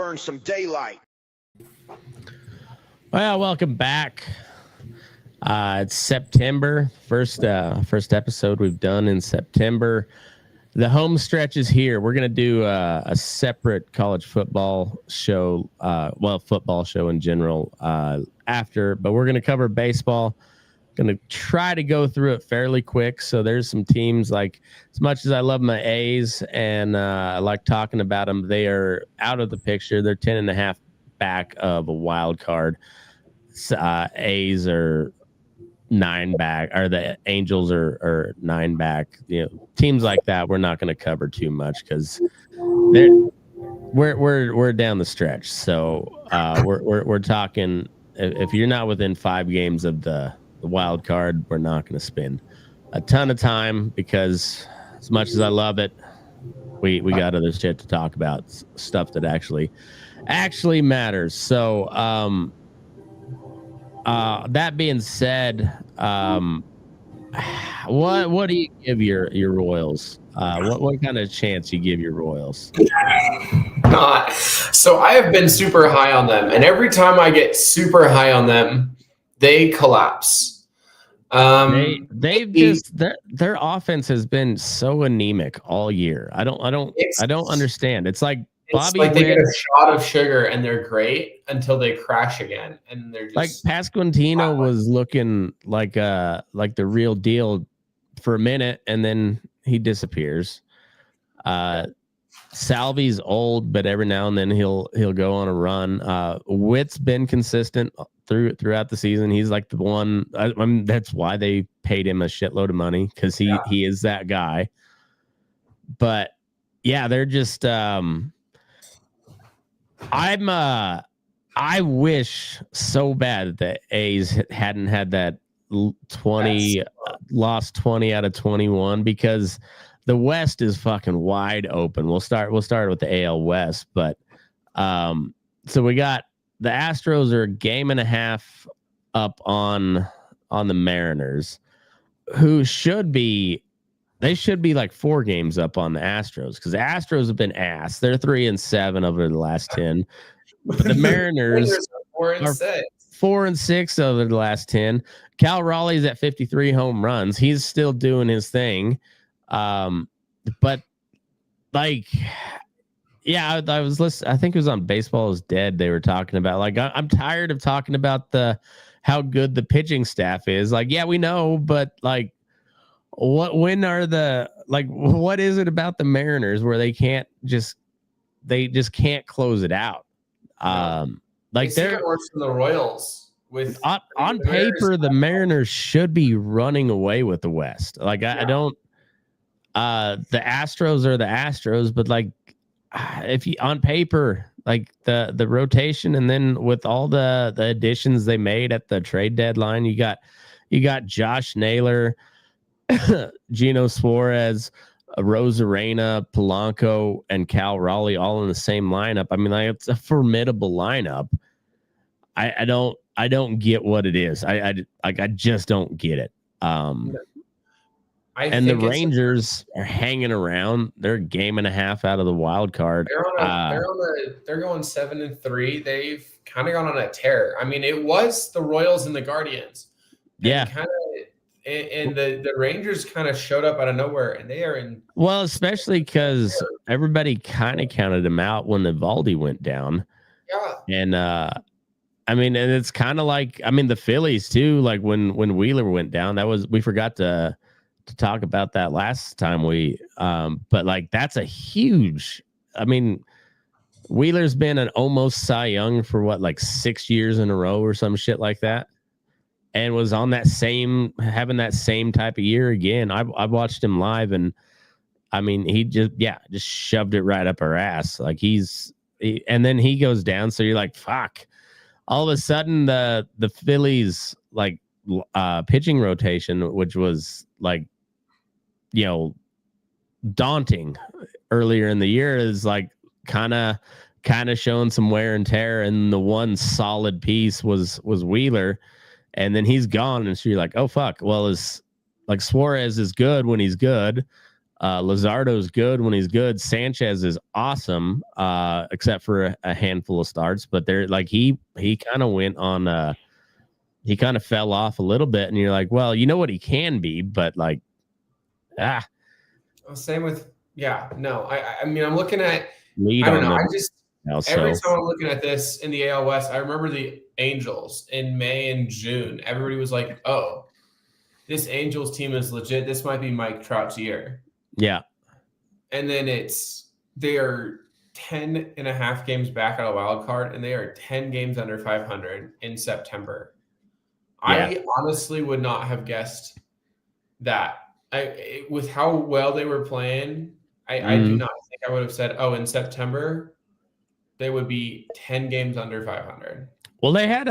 burn some daylight. Well, welcome back. It's September, first episode we've done in September. The home stretch is here. We're going to do a separate college football show, football show in general after, but we're going to cover baseball. Going to try to go through it fairly quick. So there's some teams, like, as much as I love my A's and I like talking about them, they are out of the picture. They're 10.5 back of a wild card. A's are 9 back, or the Angels are 9 back. You know, teams like that we're not going to cover too much because we're down the stretch. So we're talking, if you're not within 5 games of the wild card, we're not going to spend a ton of time, because as much as I love it, we got other shit to talk about, stuff that actually matters. So that being said, what do you give your Royals? What kind of chance you give your Royals? So I have been super high on them, and every time I get super high on them, they collapse. Their offense has been so anemic all year. I don't understand. It's like Bobby Witt, they get a shot of sugar and they're great until they crash again, and they're just like Pasquantino was looking like the real deal for a minute, and then he disappears. Salvi's old, but every now and then he'll go on a run. Witt's been consistent throughout the season. He's like the one. I mean, that's why they paid him a shitload of money, because he is that guy. But yeah, they're just. I wish so bad that the A's hadn't had that 20 lost 20 out of 21, because the West is fucking wide open. We'll start with the AL West, but so we got the Astros are a game and a half up on the Mariners, who should be like 4 games up on the Astros, because the Astros have been ass. They're 3-7 over the last 10. But the Mariners are 4-6 over the last 10. Cal Raleigh's at 53 home runs. He's still doing his thing. But like, yeah, I was listening. I think it was on Baseball is Dead. They were talking about, like, I'm tired of talking about how good the pitching staff is. Like, yeah, we know, but like, what is it about the Mariners where they just can't close it out? Like, they're worse than the Royals. With on paper, the Mariners should be running away with the West. Like, I don't. The Astros are the Astros, but like, if you on paper, like the rotation, and then with all the additions they made at the trade deadline, you got Josh Naylor, Gino Suarez, Rosarena, Polanco, and Cal Raleigh all in the same lineup. I mean, like, it's a formidable lineup. I don't get what it is. I just don't get it. And the Rangers are hanging around. They're a game and a half out of the wild card. They're going 7-3. They've kind of gone on a tear. I mean, it was the Royals and the Guardians. Yeah. And the Rangers kind of showed up out of nowhere, and they are in. Well, especially because everybody kind of counted them out when Eovaldi went down. Yeah. And I mean, and it's kind of like, I mean, the Phillies too. Like when Wheeler went down, we forgot to talk about that last time but like, that's a huge. I mean, Wheeler's been an almost Cy Young for like 6 years in a row or some shit like that, and was on having that same type of year again. I watched him live, and I mean, he just shoved it right up our ass. Like, and then he goes down. So you're like, fuck. All of a sudden, the Phillies, like, pitching rotation, which was like, you know, daunting earlier in the year, is like kind of showing some wear and tear. And the one solid piece was Wheeler, and then he's gone. And so you're like, oh fuck. Well, like, Suarez is good when he's good. Luzardo's good when he's good. Sanchez is awesome, except for a handful of starts. But they're like he kind of went on. He kind of fell off a little bit, and you're like, well, you know what he can be, but like, Same with no. I mean, I'm looking at. Lead I don't know. them I just every time I'm looking at this in the AL West, I remember the Angels in May and June. Everybody was like, "Oh, this Angels team is legit. This might be Mike Trout's year." Yeah. And then they are 10.5 games back at a wild card, and they are 10 games under 500 in September. Yeah. I honestly would not have guessed that. With how well they were playing, I do not think I would have said, oh, in September, they would be 10 games under 500. Well, they had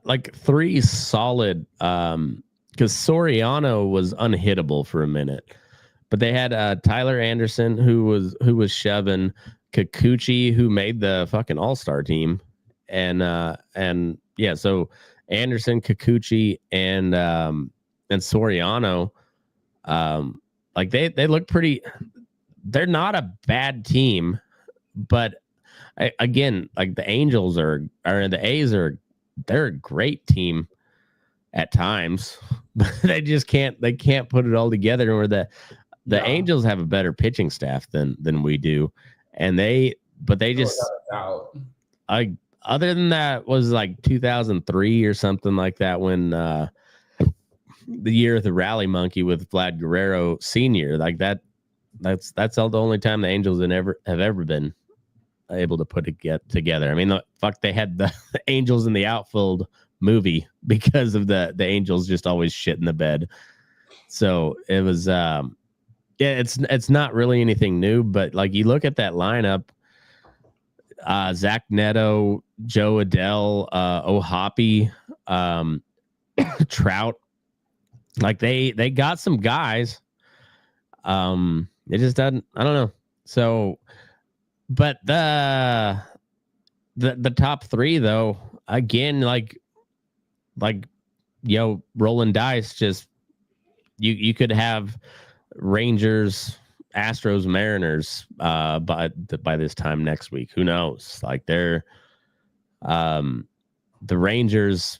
like 3 solid, because Soriano was unhittable for a minute. But they had Tyler Anderson, who was shoving, Kikuchi, who made the fucking All-Star team, and yeah, so Anderson, Kikuchi, and Soriano, like they look pretty. They're not a bad team, but again, like the Angels or the A's they're a great team at times, but they just can't put it all together. Or the Angels have a better pitching staff than we do, and they just other than that was like 2003 or something like that, when the year of the Rally Monkey with Vlad Guerrero Sr. like that's all the only time the Angels have ever been able to put it together. I mean, they had the Angels in the Outfield movie because of the Angels just always shit in the bed. So it was it's not really anything new, but like you look at that lineup, Zach Neto, Joe Adell, O'Hoppe, Trout, like they got some guys. It just doesn't, I don't know. So, but the top 3 though, again, like rolling dice, just you could have Rangers, Astros, Mariners by this time next week. Who knows? Like they're the Rangers,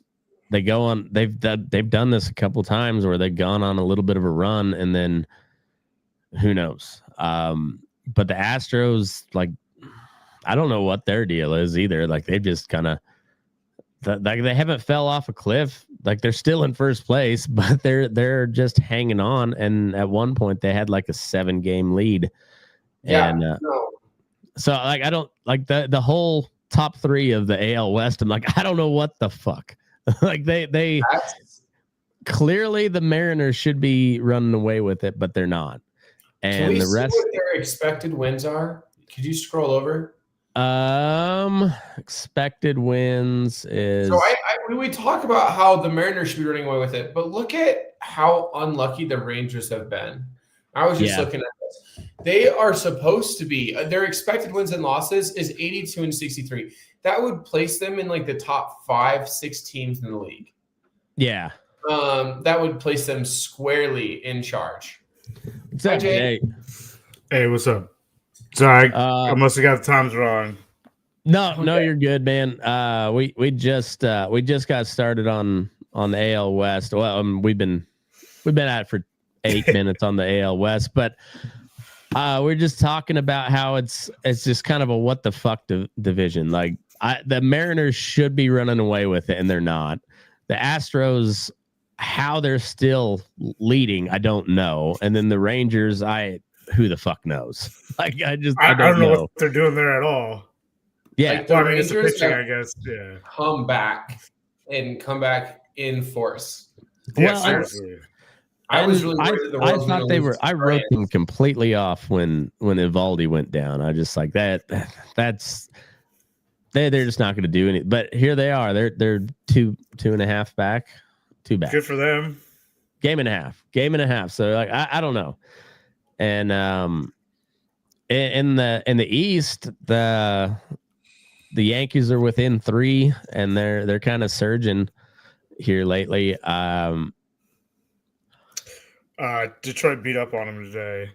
they've done this a couple times where they've gone on a little bit of a run and then who knows. But the Astros, like, I don't know what their deal is either. Like they've just kind of like they haven't fell off a cliff. Like they're still in first place, but they're just hanging on. And at one point they had like a 7-game lead. Yeah. And so like I don't like the whole top 3 of the AL West. I'm like, I don't know what the fuck. Like they clearly the Mariners should be running away with it, but they're not. And the rest, see what their expected wins are? Could you scroll over? Expected wins is. So we talk about how the Mariners should be running away with it, but look at how unlucky the Rangers have been. I was just looking at this. They are supposed to be, their expected wins and losses is 82 and 63. That would place them in like the top 5-6 teams in the league. Yeah. That would place them squarely in charge. Hey, what's up? Sorry, I must have got the times wrong. No, you're good, man. We just got started on the AL West. Well, we've been at it for 8 minutes on the AL West, but we're just talking about how it's just kind of a what the fuck division. Like the Mariners should be running away with it, and they're not. The Astros, how they're still leading, I don't know. And then the Rangers, who the fuck knows? Like I don't know what they're doing there at all. Yeah, like the Rangers it's pitching, I guess. Yeah, come back in force. Well, I was really worried I thought they were. I wrote them completely off when Evaldi went down. I just like that. That's they're just not going to do anything. But here they are. They're 2.5 back. 2 back. Good for them. Game and a half. So like I don't know. And in the East, the Yankees are within 3, and they're kind of surging here lately. Detroit beat up on them today.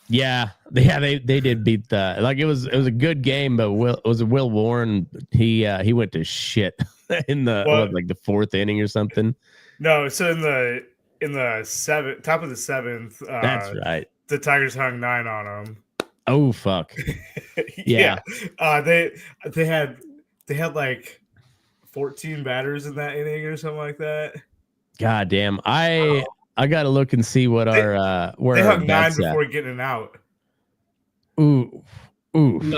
Yeah, they did beat the it was a good game, but Will Warren he went to shit in the like the fourth inning or something. No, so in the top of the seventh, that's right. The Tigers hung 9 on them. Oh fuck! Yeah, they had like 14 batters in that inning or something like that. God damn! I got to look and see what they hung 9 before getting out. Ooh. 9.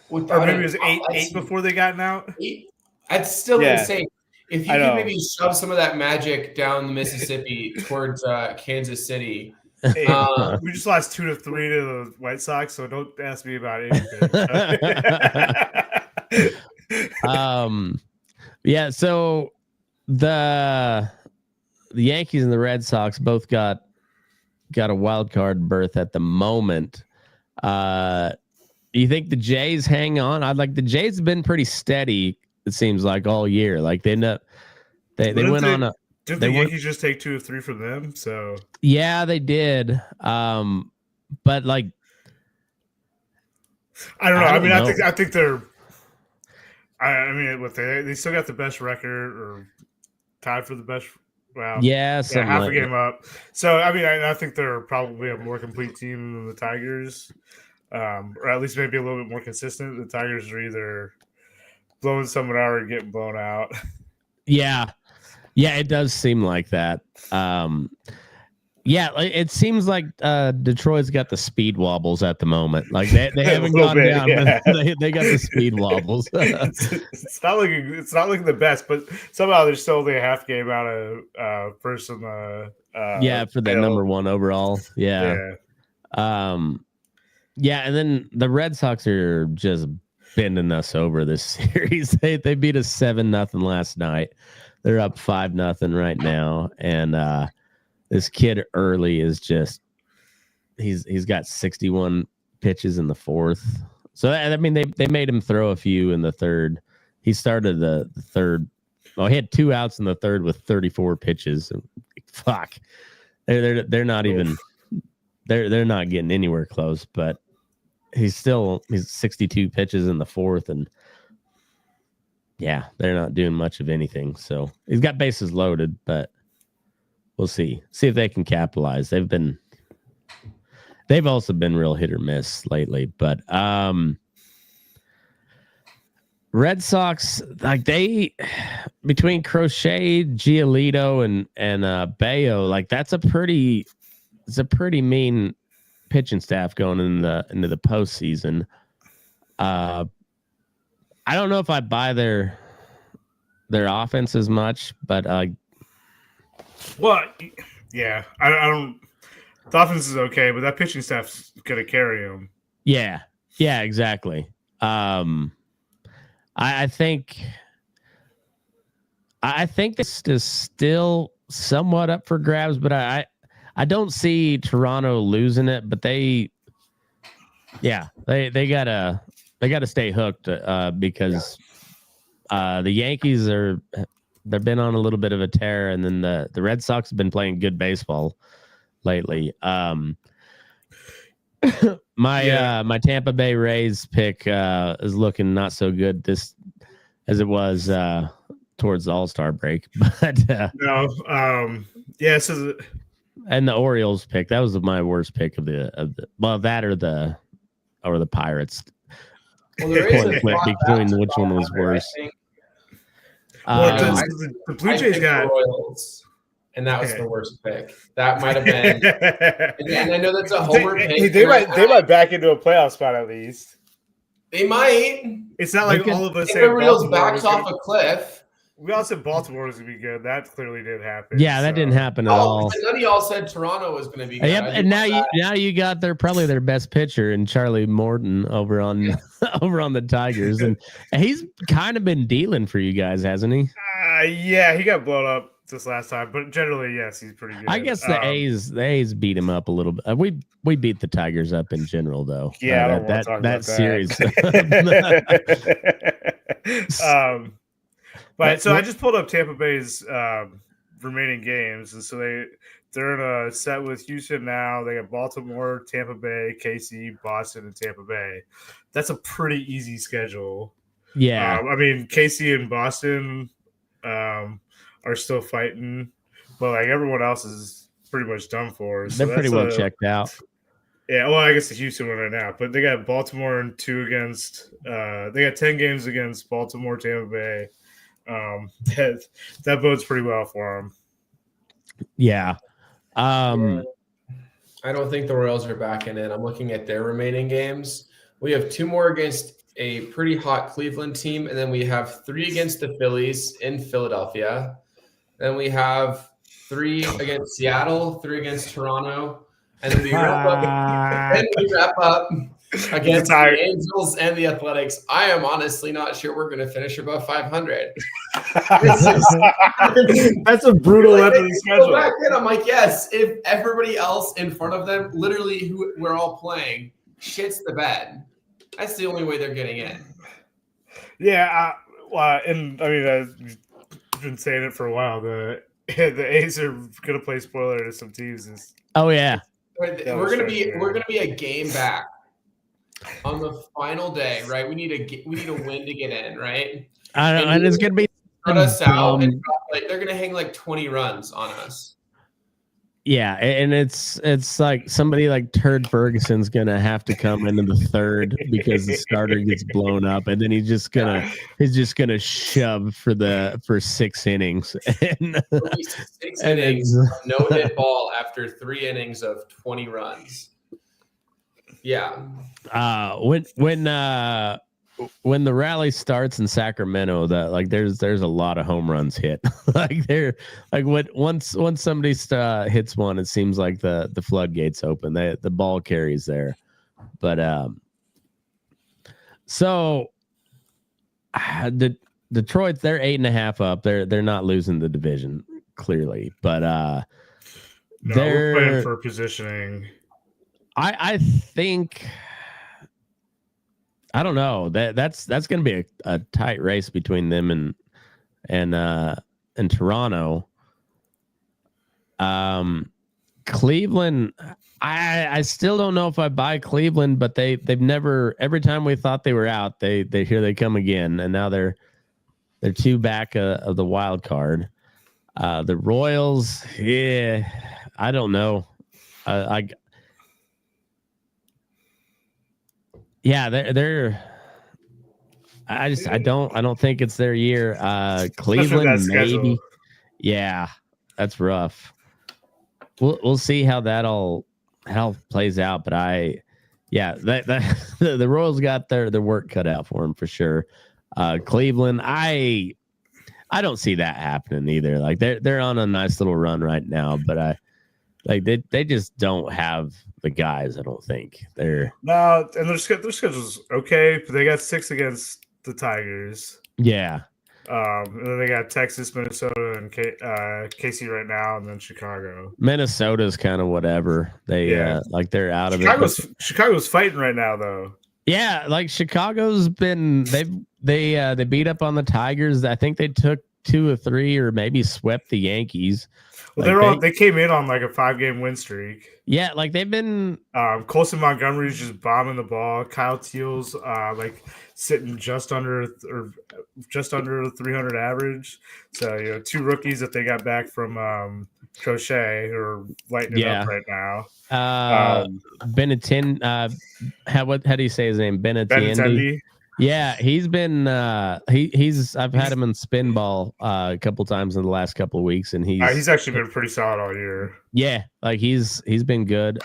Or maybe it was 8 before they gotten out. 8? That's still insane. If you could maybe shove some of that magic down the Mississippi towards Kansas City. Hey, we just lost 2-3 to the White Sox, so don't ask me about anything. Yeah. So the Yankees and the Red Sox both got a wild card berth at the moment. You think the Jays hang on? The Jays have been pretty steady. It seems like all year. Like they went on a. Did the Yankees just take 2 of 3 from them? So yeah, they did. But like, I don't know. I mean, I think they're. I mean, what they still got the best record or tied for the best. Well, yeah, half a game up. So I mean, I think they're probably a more complete team than the Tigers, or at least maybe a little bit more consistent. The Tigers are either blowing someone out or getting blown out. Yeah, it does seem like that. Yeah, it seems like Detroit's got the speed wobbles at the moment. Like they haven't gone down, yeah. But they got the speed wobbles. it's not looking the best, but somehow they're still only a half game out of first in the for that number 1 overall. Yeah. And then the Red Sox are just bending us over this series. They beat us 7-0 last night. They're up 5-0 right now, and this kid early is just he's got 61 pitches in the fourth. So I mean they made him throw a few in the third. He started the third. Well, he had 2 outs in the third with 34 pitches. Fuck. They're not even they're not getting anywhere close, but he's 62 pitches in the fourth, and yeah, they're not doing much of anything. So he's got bases loaded, but we'll see if they can capitalize. They've also been real hit or miss lately, but Red Sox, like between Crochet, Giolito, and Bayo, like it's a pretty mean pitching staff going into the postseason. I don't know if I buy their offense as much, but well, yeah, I don't. The offense is okay, but that pitching staff's gonna carry them. Yeah, exactly. I think this is still somewhat up for grabs, but I don't see Toronto losing it. But they gotta stay hooked because the Yankees they've been on a little bit of a tear, and then the Red Sox have been playing good baseball lately. My Tampa Bay Rays pick is looking not so good as it was towards the All-Star break, but and the Orioles pick, that was my worst pick of the that or the Pirates. Well, there is a split between which one was worse. The Blue Jays got Royals, and that was the worst pick. That might have been. And I know that's a homer pick. They might back into a playoff spot at least. They might. It's not like all of us say the Royals backs off a cliff. We all said Baltimore was going to be good. That clearly didn't happen. Yeah, that didn't happen at all. None of y'all said Toronto was going to be good. Yep, and now you got probably their best pitcher in Charlie Morton over on the Tigers, and he's kind of been dealing for you guys, hasn't he? Yeah, he got blown up this last time, but generally, yes, he's pretty good. I guess the A's beat him up a little bit. We beat the Tigers up in general, though. Yeah, that series. But so I just pulled up Tampa Bay's remaining games, and so they're in a set with Houston now. They got Baltimore, Tampa Bay, KC, Boston, and Tampa Bay. That's a pretty easy schedule. Yeah. I mean, KC and Boston are still fighting, but like everyone else is pretty much done for. So They're pretty well checked out. Yeah, well, I guess the Houston one right now, but they got Baltimore and 2 against. They got 10 games against Baltimore, Tampa Bay. That bodes pretty well for them. Yeah. I don't think the Royals are backing in. I'm looking at their remaining games. We have 2 more against a pretty hot Cleveland team, and then we have 3 against the Phillies in Philadelphia. Then we have 3 against Seattle, 3 against Toronto, and then we wrap up against the Angels and the Athletics. I am honestly not sure we're going to finish above 500. That's a brutal end of the schedule. Back in, I'm like, yes, if everybody else in front of them, literally who we're all playing, shits the bed, that's the only way they're getting in. Yeah, and I mean, I've been saying it for a while. The A's are going to play spoiler to some teams. Oh yeah, we're gonna be a game back on the final day, right? We need a win to get in, right? And it's gonna be us out, and they're gonna hang like 20 runs on us. Yeah, and it's like somebody like Turd Ferguson's gonna have to come into the 3rd because the starter gets blown up, and then he's just gonna shove for 6 innings. And, 6 innings, no hit ball after 3 innings of 20 runs. Yeah. When the rally starts in Sacramento, that like there's a lot of home runs hit. Once somebody hits one, it seems like the floodgates open. The ball carries there. But so Detroit, they're 8.5 up. They're not losing the division clearly, but we're playing for positioning. I think. I don't know. That's going to be a tight race between them and Toronto. Cleveland, I still don't know if I buy Cleveland, but they've never, every time we thought they were out, here they come again, and now they're 2 back of the wild card. The Royals, yeah, I don't know. Yeah, they're. I don't think it's their year. Cleveland maybe. Yeah, that's rough. We'll see how that all plays out. But the Royals got their work cut out for them for sure. Cleveland, I don't see that happening either. Like they're on a nice little run right now, but they just don't have the guys. I don't think and their schedule's okay, but they got 6 against the Tigers. Yeah. And then they got Texas, Minnesota, and KC right now, and then Chicago. Minnesota's kind of whatever. They're out of it. Chicago's fighting right now, though. Yeah, like Chicago's been they beat up on the Tigers. I think they took 2 or 3 or maybe swept the Yankees. Well, they came in on like a 5-game win streak. Yeah, like they've been. Colson Montgomery's just bombing the ball. Kyle Teal's sitting just under 300 average. So 2 rookies that they got back from Crochet are lighting it up right now. Benintendi. How do you say his name? Benintendi. Yeah, he's been I've had him in spin ball a couple times in the last couple of weeks, and he's actually been pretty solid all year. Yeah, like he's been good.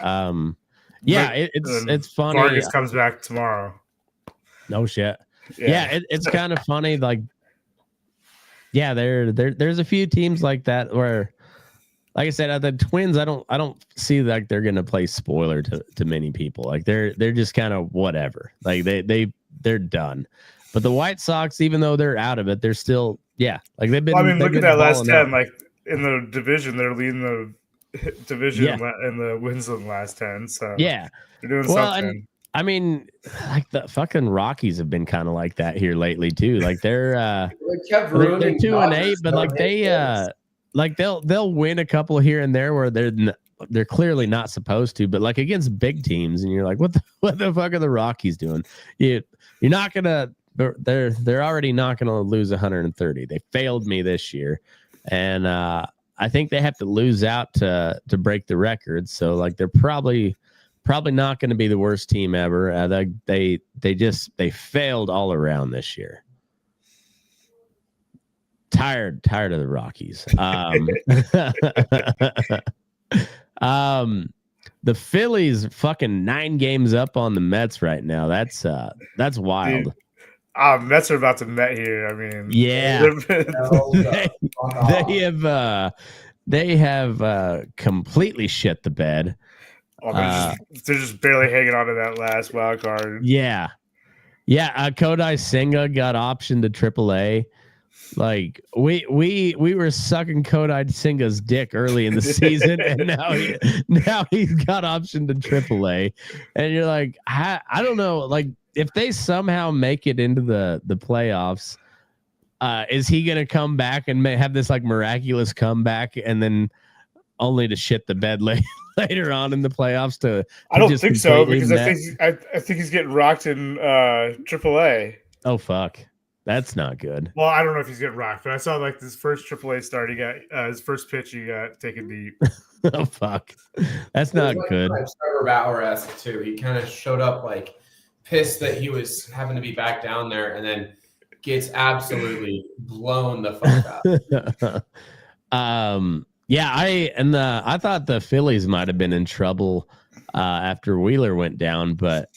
It's funny. Vargas comes back tomorrow. No shit. Yeah, it's kind of funny. Like, yeah, there's a few teams like that where, like I said, the Twins, I don't see like they're gonna play spoiler to many people. Like they're just kind of whatever. Like they're done. But the White Sox, even though they're out of it, they're still like they've been. Well, I mean, look at that last 10. Like in the division, they're leading the division in the wins in the last 10. So yeah, they're doing something. And, I mean, like the fucking Rockies have been kind of like that here lately too. Like they're 2-8, but like like they'll win a couple here and there where they're clearly not supposed to, but like against big teams, and you're like, what the fuck are the Rockies doing? You're not gonna. They're already not gonna lose 130. They failed me this year, and I think they have to lose out to break the record. So like they're probably not going to be the worst team ever. They failed all around this year. Tired of the Rockies. The Phillies fucking 9 games up on the Mets right now. That's wild. Dude, Mets are about to Met here. I mean, yeah, they have completely shit the bed. They're just barely hanging on to that last wild card. Yeah. Kodai Senga got optioned to AAA. Like we were sucking Kodai Senga's dick early in the season, and now he's got optioned to AAA. And you're like, I don't know, like if they somehow make it into the playoffs, is he gonna come back and have this like miraculous comeback, and then only to shit the bed later on in the playoffs? I don't think so, because I think he's getting rocked in AAA. Oh fuck. That's not good. Well, I don't know if he's getting rocked, but I saw like this first AAA start. He got his first pitch. He got taken deep. Oh fuck, that's not good. Trevor Bauer-esque too. He kind of showed up like pissed that he was having to be back down there, and then gets absolutely blown the fuck up. Yeah, I thought the Phillies might have been in trouble after Wheeler went down, but.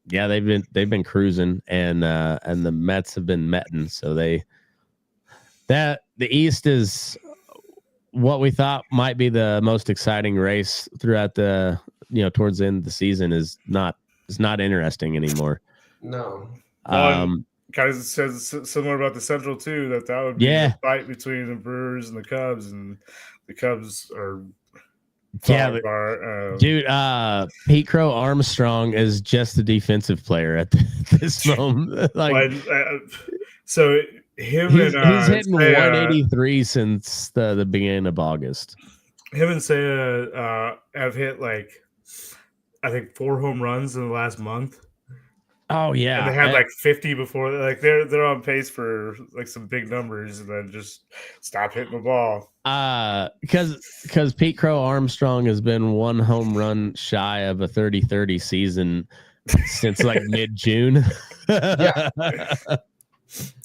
Yeah, they've been cruising, and the Mets have been metting. So the East is what we thought might be the most exciting race throughout the towards the end of the season is not interesting anymore. No. Kind of says similar about the Central too. That would be a fight between the Brewers and the Cubs, and the Cubs are. Dude, Pete Crow Armstrong is just a defensive player at this moment. Like, so him he's and hitting 183 since the beginning of August. Him and Seiya have hit like I think 4 home runs in the last month. Oh yeah, and they had like 50 before. Like they're on pace for like some big numbers, and then just stop hitting the ball. Because Pete Crow Armstrong has been 1 home run shy of a 30-30 season since like mid-June. Yeah.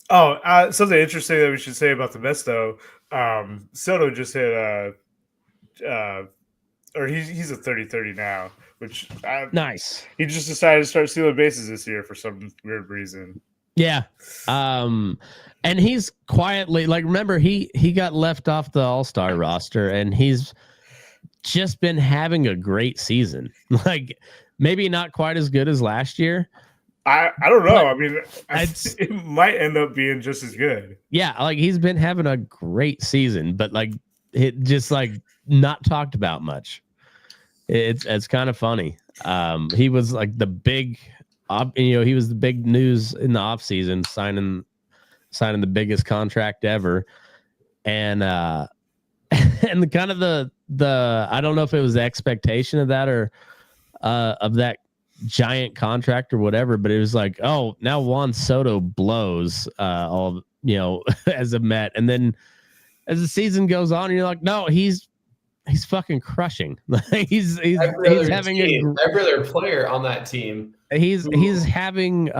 Oh, something interesting that we should say about the Mets though. Soto just hit or he's a 30-30 now. Which nice. He just decided to start stealing bases this year for some weird reason. Yeah. And he's quietly like remember he got left off the All-Star roster, and he's just been having a great season. Like maybe not quite as good as last year. I don't know. I mean, it might end up being just as good. Yeah, like he's been having a great season, but like it just like not talked about much. It's kind of funny. He was like the big, he was the big news in the offseason, signing the biggest contract ever, and and the kind of the I don't know if it was the expectation of that or of that giant contract or whatever, but it was like, oh, now Juan Soto blows all as a Met, and then as the season goes on, you're like, no, he's fucking crushing. he's having every other player on that team. He's having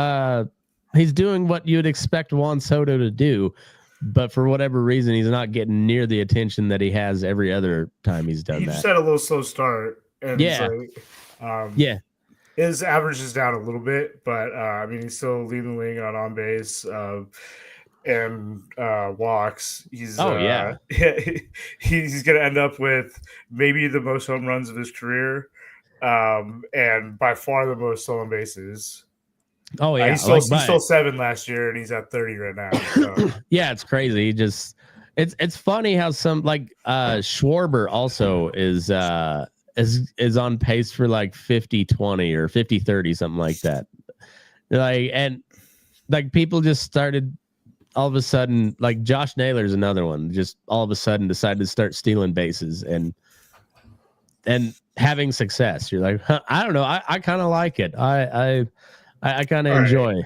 he's doing what you'd expect Juan Soto to do, but for whatever reason, he's not getting near the attention that he has every other time he's done that. He just had a little slow start. And his average is down a little bit, but I mean, he's still leading the league on base. And walks. He's he's gonna end up with maybe the most home runs of his career, and by far the most stolen bases. Oh yeah, he stole 7 last year, and he's at 30 right now. So. Yeah, it's crazy. It's funny how some like Schwarber also is on pace for like 50-20 or 50-30, something like that. Like and like people just started all of a sudden, like Josh Naylor's another one, just all of a sudden decided to start stealing bases and having success. You're like, huh, I don't know. I kind of like it. I kind of All right. enjoy.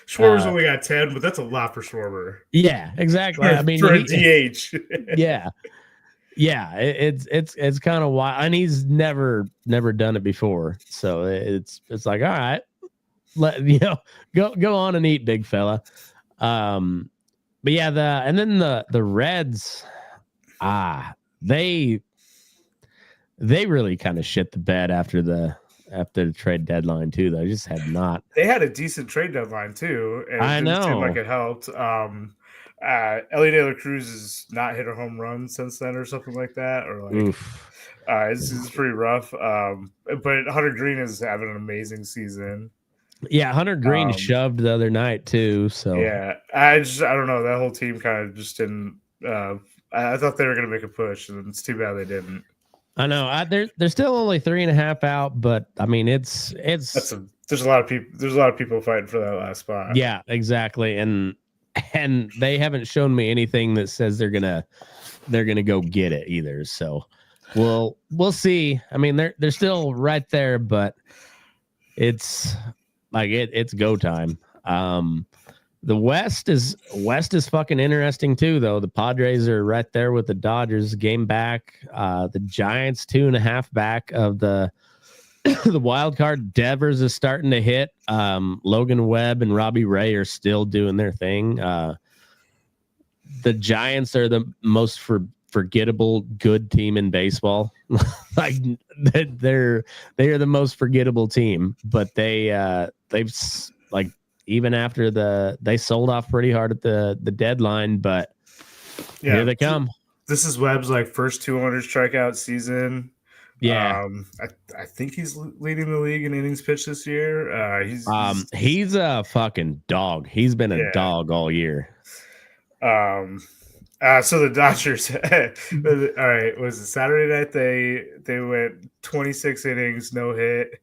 Schwarber's only got 10, but that's a lot for Schwarber. Yeah, exactly. I mean, for a DH. yeah. It's kind of wild, and he's never done it before. So it's like, all right, go on and eat, big fella. But yeah, the Reds, they really kind of shit the bed after the trade deadline too. They just had not. They had a decent trade deadline too, and I it didn't seem know. like it helped. Ellie De La Cruz has not hit a home run since then, or something like that, or like it's pretty rough. But Hunter Green is having an amazing season. Yeah, Hunter Green shoved the other night too. So yeah, I don't know. That whole team kind of just didn't. I thought they were going to make a push, and it's too bad they didn't. I know. They're still only 3.5 out, but I mean, there's a lot of people. There's a lot of people fighting for that last spot. Yeah, exactly, and they haven't shown me anything that says they're gonna go get it either. So we'll see. I mean, they're still right there, but it's like it's go time. The West is fucking interesting too, though. The Padres are right there with the Dodgers, game back. The Giants 2.5 back of the the wild card. Devers is starting to hit. Logan Webb and Robbie Ray are still doing their thing. The Giants are the most forgettable good team in baseball. Like they are the most forgettable team, but they've like. Even after they sold off pretty hard at the deadline, but here they come. This is Webb's like first 200 strikeout season. Yeah, I think he's leading the league in innings pitched this year. He's a fucking dog. He's been a dog all year. So the Dodgers, all right, was it Saturday night? They went 26 innings, no hit.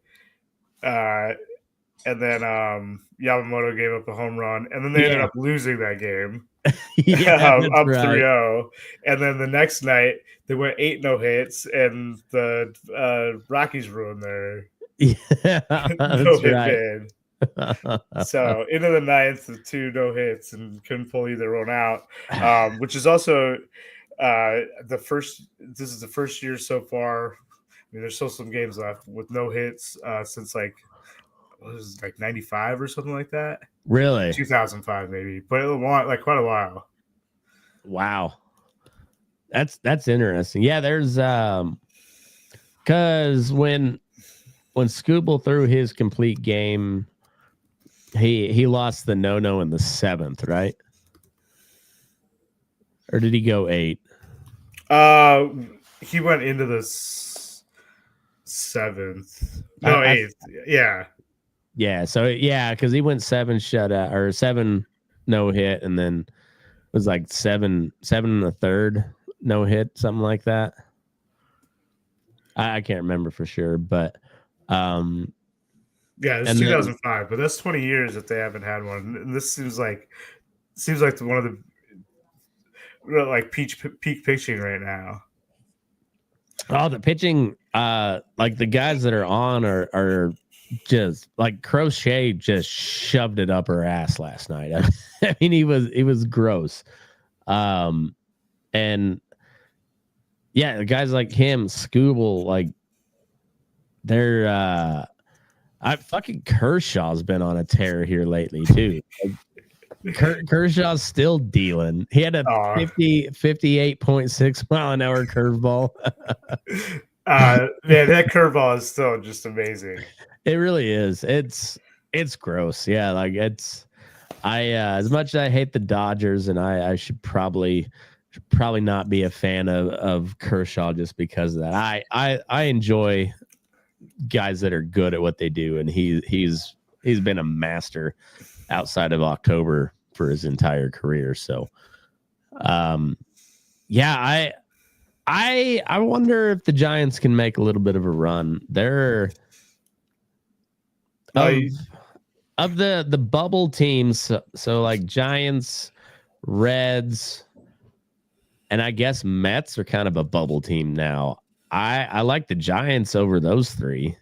And then Yamamoto gave up a home run, and then they ended up losing that game. Up 3-0. And then the next night they went 8 no hits, and the Rockies ruined their no hit bid. So into the ninth with 2 no hits and couldn't pull either one out, which is also this is the first year so far. I mean, there's still some games left with no hits since like. What was it, like 95 or something like that? Really? 2005 maybe, but it was like quite a while. Wow, that's interesting. Yeah, there's because when Skubal threw his complete game, he lost the no in the 7th, right? Or did he go 8? He went into the 7th. No, 8th. Yeah. Yeah, so because he went 7 shutout or 7 no hit, and then it was like 7 and a third no hit, something like that. I can't remember for sure, but yeah, it's 2005, but that's 20 years that they haven't had one. And this seems like one of the like peak pitching right now. Oh, the pitching, like the guys that are on are just like Crochet just shoved it up her ass last night. I mean, he was gross. And yeah, the guys like him, Skubal, like they're fucking Kershaw's been on a tear here lately too. Like, Kershaw's still dealing. He had a 58.6 mile an hour curveball. Man, that curveball is still just amazing. It really is. It's gross. Yeah, like as much as I hate the Dodgers, and I should probably not be a fan of Kershaw just because of that. I enjoy guys that are good at what they do, and he's been a master outside of October for his entire career. So yeah, I wonder if the Giants can make a little bit of a run. They're of the bubble teams, so like Giants, Reds, and I guess Mets are kind of a bubble team now. I like the Giants over those three.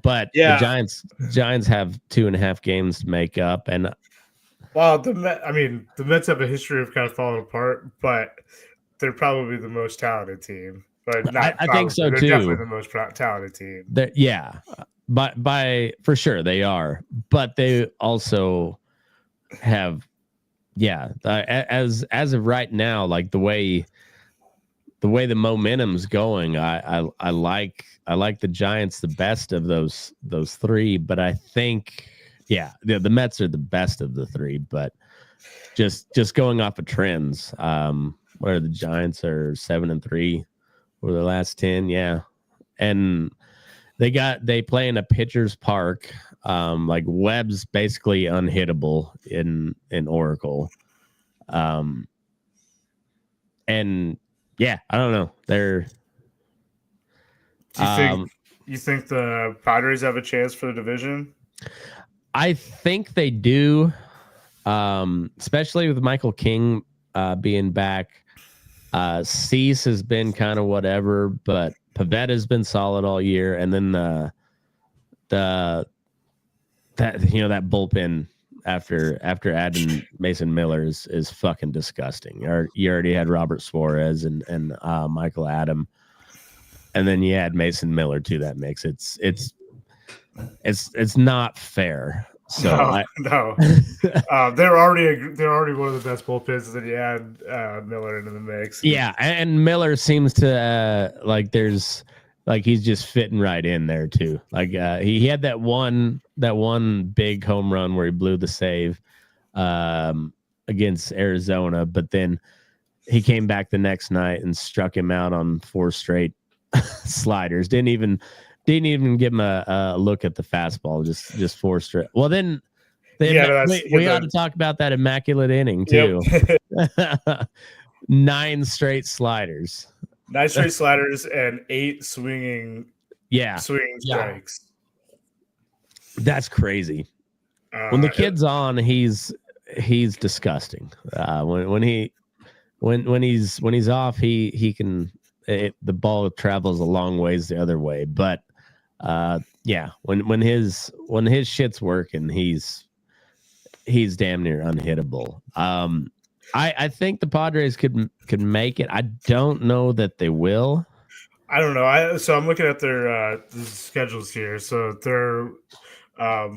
But Yeah. the Giants have 2.5 games to make up, and well, the Mets have a history of kind of falling apart, but they're probably the most talented team. But not I think so they're too. definitely the most talented team. Yeah, by for sure they are, but they also have, as of right now, like the way the momentum's going, I like the Giants the best of those three, but I think the Mets are the best of the three, but just going off of trends, where the Giants are 7-3 over the last 10, and they play in a pitcher's park, like Webb's basically unhittable in Oracle, and I don't know. Do you think the Padres have a chance for the division? I think they do, especially with Michael King being back. Cease has been kind of whatever, but Pivetta has been solid all year, and then that bullpen after adding Mason Miller is fucking disgusting. Or you already had Robert Suarez and Michael Adam, and then you add Mason Miller to that mix. It's not fair. So no. They're already one of the best bullpens, and then you add Miller into the mix. Yeah, and Miller seems to he's just fitting right in there too. Like he had that one big home run where he blew the save against Arizona, but then he came back the next night and struck him out on 4 straight sliders. Didn't even give him a look at the fastball. Just 4 straight. Well, then we ought to talk about that immaculate inning too. Yep. 9 straight sliders. 9 straight sliders and 8 swinging strikes. That's crazy. When the kid's on, he's disgusting. When he's off, he can. The ball travels a long ways the other way. But when his shit's working, he's damn near unhittable. I think the Padres could make it. I don't know that they will. I don't know. So I'm looking at their schedules here. So they're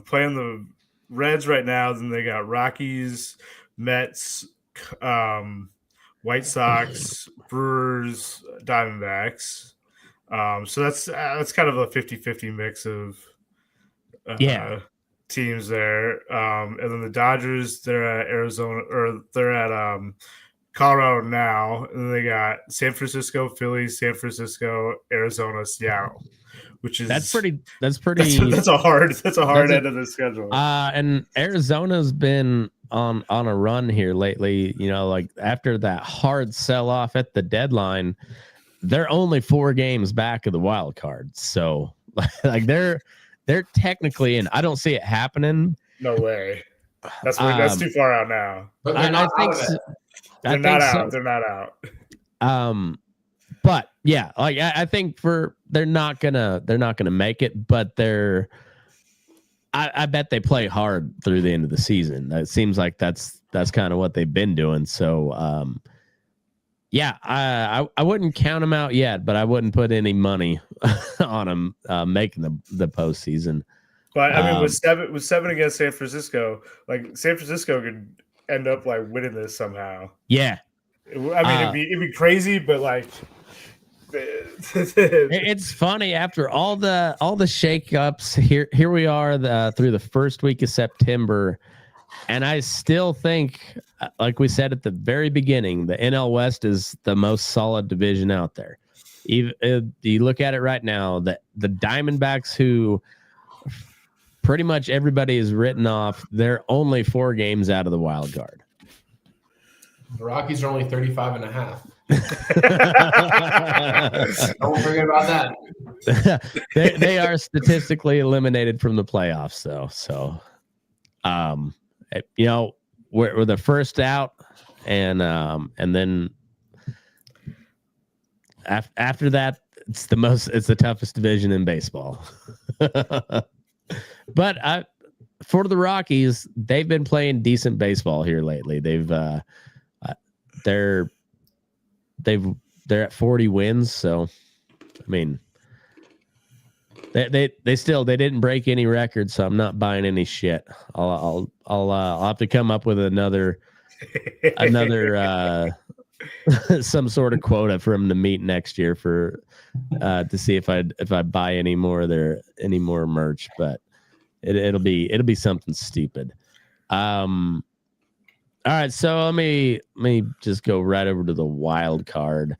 playing the Reds right now. Then they got Rockies, Mets, White Sox, Brewers, Diamondbacks. So that's kind of a 50-50 mix of teams there. And then the Dodgers, they're at Arizona, or they're at Colorado now. And then they got San Francisco, Philly, San Francisco, Arizona, Seattle, which is that's a hard end of the schedule. And Arizona's been on a run here lately. Like after that hard sell off at the deadline, they're only 4 games back of the wild card. So like they're technically in. I don't see it happening. No way. That's too far out now. But they're not out. They're not out. They're not out. But yeah, like I think they're not gonna make it, but I bet they play hard through the end of the season. It seems like that's kind of what they've been doing. So I wouldn't count them out yet, but I wouldn't put any money on them making the postseason. But I mean, with seven against San Francisco, like San Francisco could end up like winning this somehow. Yeah, I mean, it'd be crazy, but like it's funny after all the shakeups. Here we are through the first week of September. And I still think, like we said at the very beginning, the NL West is the most solid division out there. You look at it right now, the Diamondbacks, who pretty much everybody is written off, they're only 4 games out of the wild card. The Rockies are only 35.5. Don't forget about that. they are statistically eliminated from the playoffs, though. So, we're the first out, and then after that, it's the toughest division in baseball. But for the Rockies, they've been playing decent baseball here lately. They're at 40 wins, so I mean, they didn't break any records, so I'm not buying any shit. I'll have to come up with another some sort of quota for them to meet next year to see if I buy any more merch, but it'll be something stupid. All right, so let me just go right over to the wild card.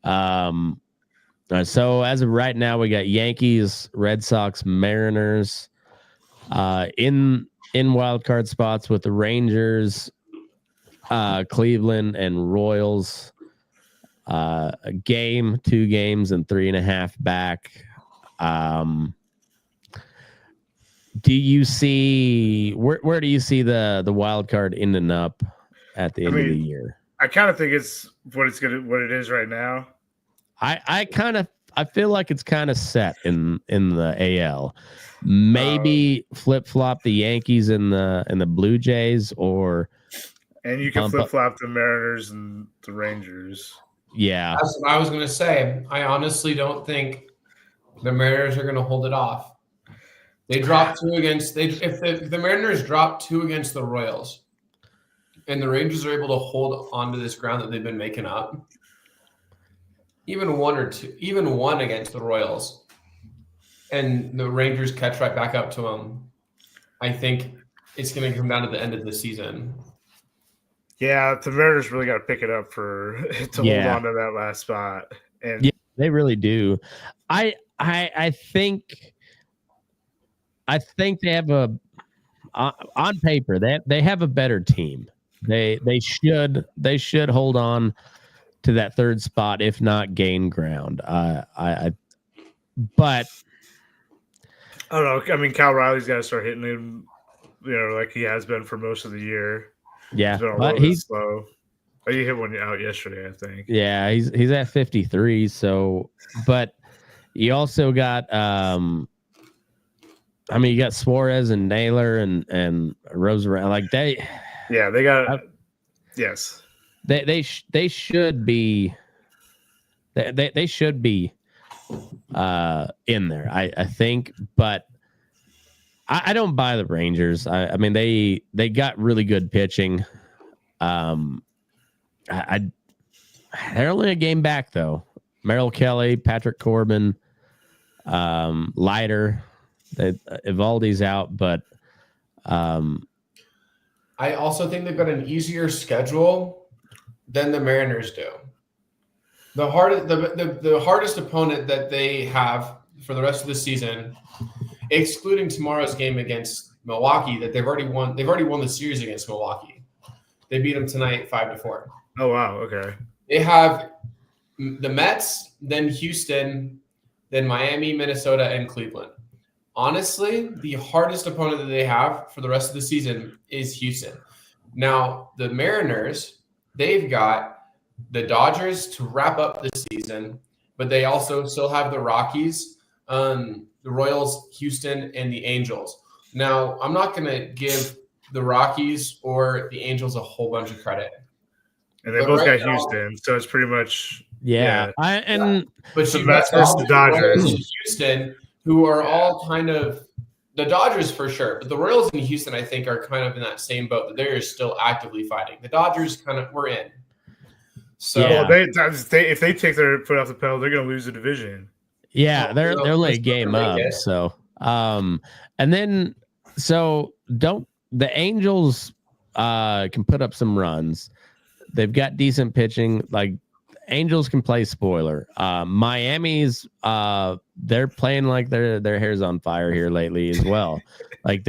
All right, so as of right now, we got Yankees, Red Sox, Mariners in wild card spots with the Rangers, Cleveland, and Royals. A game, 2 games, and 3.5 back. Do you see where do you see the wild card ending up at the end of the year? I kind of think it's what it is right now. I feel like it's kind of set in the AL. Maybe flip flop the Yankees and the Blue Jays, and you can flip flop the Mariners and the Rangers. Yeah, that's what I was going to say. I honestly don't think the Mariners are going to hold it off. They dropped 2 against. If the Mariners drop 2 against the Royals, and the Rangers are able to hold onto this ground that they've been making up, even 1 or 2, even 1 against the Royals, and the Rangers catch right back up to them, I think it's going to come down to the end of the season. Yeah, the Mariners really got to pick it up to hold on to that last spot. And yeah, they really do. I think they have on paper they have a better team. They should hold on to that 3rd spot, if not gain ground. But I don't know. I mean, Cal Riley's got to start hitting him, like he has been for most of the year. Yeah, he's been a little bit slow. Oh, you hit one out yesterday, I think. Yeah, he's at 53. So, but you also got you got Suarez and Naylor and Rosario. Like they got yes. They should be they should be in there, I think, but I don't buy the Rangers. I mean they got really good pitching. They're only a game back though. Merrill Kelly, Patrick Corbin, Leiter, Evaldi's out, but I also think they've got an easier schedule than the Mariners do. The hardest opponent that they have for the rest of the season, excluding tomorrow's game against Milwaukee, that they've already won. They've already won the series against Milwaukee. They beat them tonight 5-4. Oh wow! Okay. They have the Mets, then Houston, then Miami, Minnesota, and Cleveland. Honestly, the hardest opponent that they have for the rest of the season is Houston. Now, the Mariners, they've got the Dodgers to wrap up the season, but they also still have the Rockies, the Royals, Houston, and the Angels. Now, I'm not going to give the Rockies or the Angels a whole bunch of credit. And they both got Houston, so it's pretty much but you got the Dodgers, Houston, who are all kind of the Dodgers for sure, but the Royals and Houston, I think, are kind of in that same boat that they're still actively fighting. The Dodgers were in. So if they take their foot off the pedal, they're going to lose the division. Yeah, they're only a game up. So, the Angels can put up some runs. They've got decent pitching. Like Angels can play spoiler. Miami's they're playing like their hair's on fire here lately as well. Like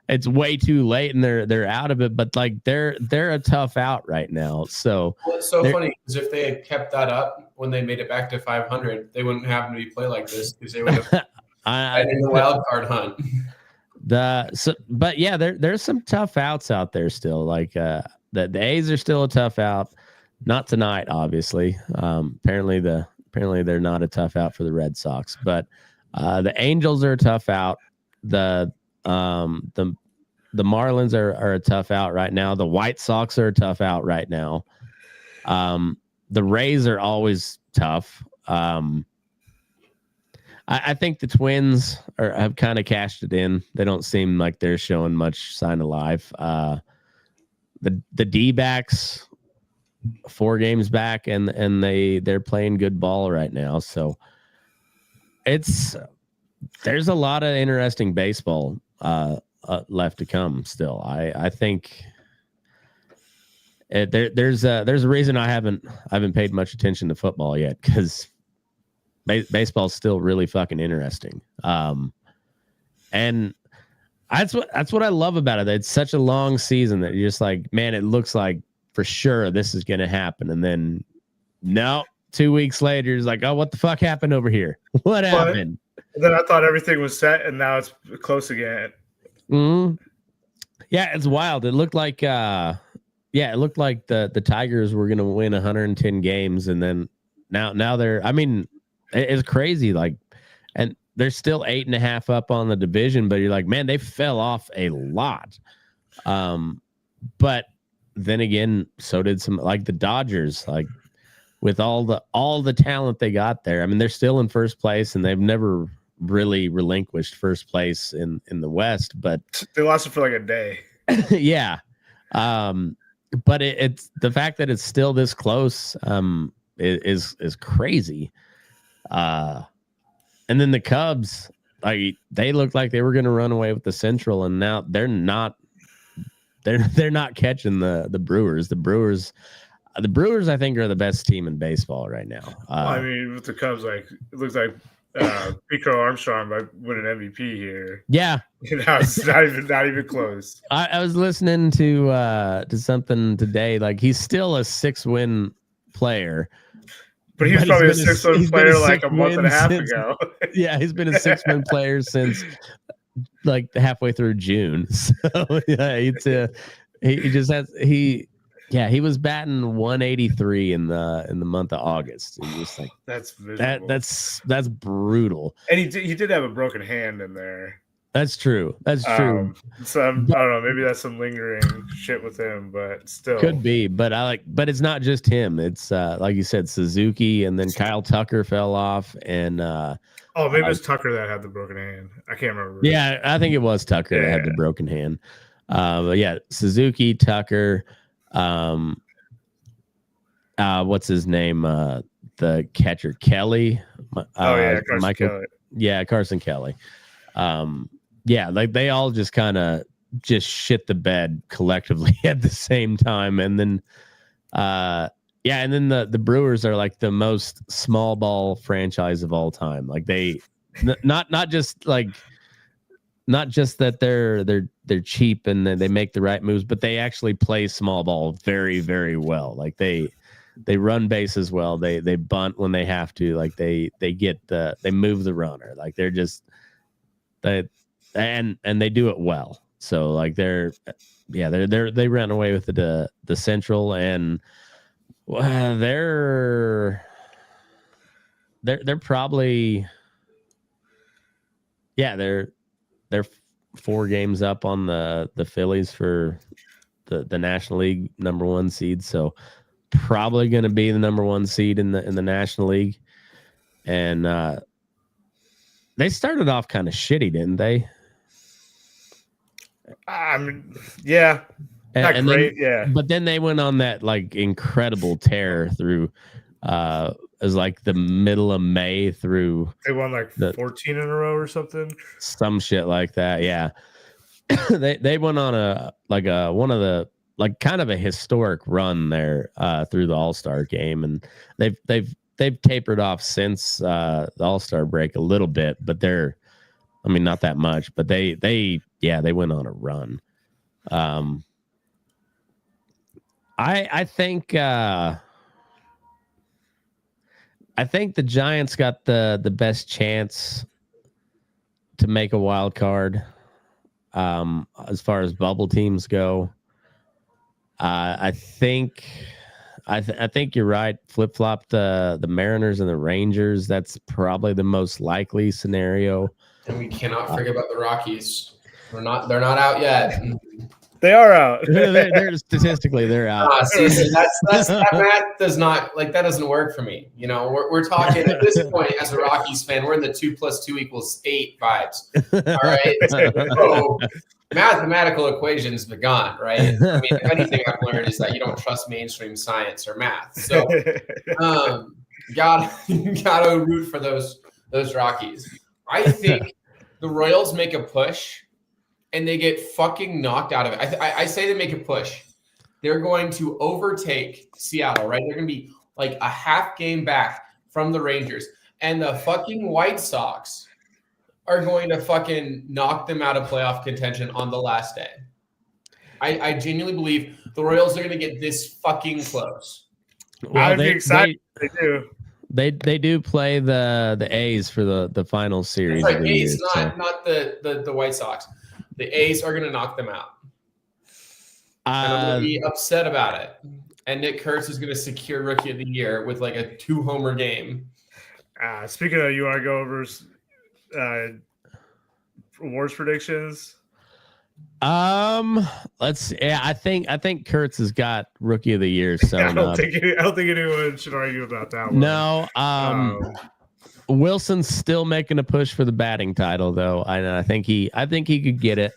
it's way too late and they're out of it, but like they're a tough out right now. So it's so funny because if they had kept that up when they made it back to 500, they wouldn't have to play like this because they would have in the wild card hunt. But yeah, there's some tough outs out there still. Like the A's are still a tough out. Not tonight, obviously. Apparently they're not a tough out for the Red Sox, but the Angels are a tough out. The Marlins are a tough out right now. The White Sox are a tough out right now. The Rays are always tough. I think the Twins have kind of cashed it in. They don't seem like they're showing much sign of life. The D-backs 4 games back and they're playing good ball right now. So there's a lot of interesting baseball left to come still. I think there's a reason I haven't paid much attention to football yet, because baseball is still really fucking interesting. And that's what I love about it. It's such a long season that you're just like, man, it looks like for sure this is going to happen. And then no, 2 weeks later, it's like, oh, what the fuck happened over here? What happened? Then I thought everything was set and now it's close again. Mm-hmm. Yeah, it's wild. It looked like, the Tigers were going to win 110 games. And then now they're, I mean, it's crazy. Like, and they're still 8.5 up on the division, but you're like, man, they fell off a lot. But then again, so did some, like the Dodgers, like with all the talent they got there. I mean, they're still in first place and they've never really relinquished first place in the West, but they lost it for like a day. Yeah. But it's the fact that it's still this close, is crazy. And then the Cubs, like they looked like they were going to run away with the Central, and now they're not catching the Brewers. The Brewers, I think, are the best team in baseball right now. I mean, with the Cubs, like it looks like Pico Armstrong might win an MVP here. Yeah, it's not even close. I was listening to something today. Like he's still a 6-win player. But he was probably a 6-win player like a month and a half ago. Yeah, he's been a 6-win player since like halfway through June. So yeah, he was batting 183 in the month of August. And just like that's that's brutal. And he did have a broken hand in there. That's true. That's true. So I don't know. Maybe that's some lingering shit with him, but still could be. But but it's not just him. It's like you said, Suzuki, and then Kyle Tucker fell off, and maybe it was Tucker that had the broken hand. I can't remember. Yeah, I think it was Tucker that had the broken hand. But yeah, Suzuki, Tucker, what's his name? The catcher Kelly. Carson Kelly. Yeah, Carson Kelly. Yeah, like they all just kind of just shit the bed collectively at the same time. And then and then the Brewers are like the most small ball franchise of all time. Like they not just that they're cheap and they make the right moves, but they actually play small ball very, very well. Like they run bases well. They bunt when they have to. Like they move the runner. Like they're just and they do it well. So like they ran away with the Central, and they're probably they're 4 games up on the Phillies for the National League #1 seed. So probably going to be the #1 seed in the National League. And they started off kind of shitty, didn't they? I mean, yeah. And great, but then they went on that like incredible tear through as like the middle of May through. They won like 14 in a row or something. Some shit like that, yeah. they went on one of the like kind of a historic run there through the All-Star game, and they've tapered off since the All-Star break a little bit, but not that much, but they went on a run. I think the Giants got the best chance to make a wild card. as far as bubble teams go. I think you're right. Flip flop the Mariners and the Rangers. That's probably the most likely scenario. And we cannot forget about the Rockies. They're not out yet. They are out. they're statistically they're out. See, that's that math does not like that doesn't work for me. You know, we're talking at this point as a Rockies fan, we're in the 2 + 2 = 8 vibes. All right. So mathematical equations begun, right? I mean, if anything I've learned is that you don't trust mainstream science or math. So gotta root for those Rockies. I think the Royals make a push and they get fucking knocked out of it. I say they make a push. They're going to overtake Seattle, right? They're going to be like a half game back from the Rangers. And the fucking White Sox are going to fucking knock them out of playoff contention on the last day. I genuinely believe the Royals are going to get this fucking close. Well, they do. They do play the A's for the final series. That's right, A's, not the White Sox. The A's are going to knock them out. And I'm going to be upset about it. And Nick Kurtz is going to secure Rookie of the Year with like a 2-homer game. Speaking of, you want to go over awards predictions? Let's see. Yeah, I think Kurtz has got Rookie of the Year. So I don't think anyone should argue about that one. No. Wilson's still making a push for the batting title, though. I think he could get it.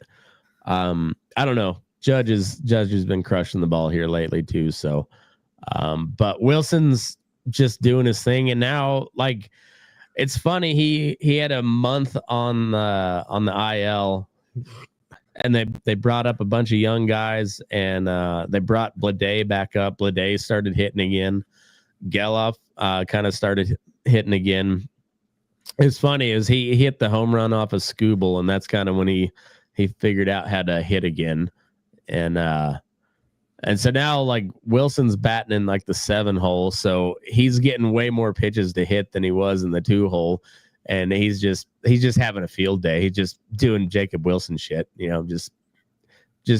I don't know. Judge has been crushing the ball here lately too. So, but Wilson's just doing his thing, and now like it's funny. He had a month on the IL, and they brought up a bunch of young guys, and they brought Bleday back up. Bleday started hitting again. Geloff kind of started hitting again. It's funny is he hit the home run off of Skubal, and that's kind of when he figured out how to hit again. And so now like Wilson's batting in like the 7 hole, so he's getting way more pitches to hit than he was in the 2 hole, and he's just having a field day. He's just doing Jacob Wilson shit, you know, just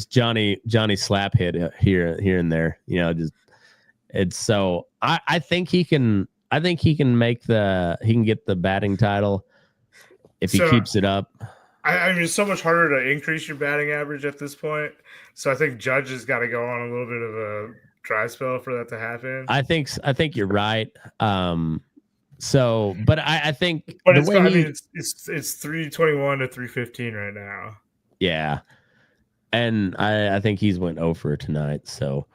Johnny slap hit here and there, you know. Just it's so I think he can. I think he can get the batting title if he keeps it up. I mean, it's so much harder to increase your batting average at this point. So I think Judge has got to go on a little bit of a dry spell for that to happen. I think you're right. But I think but it's 321 to 315 right now. Yeah. And I think he's went over tonight. So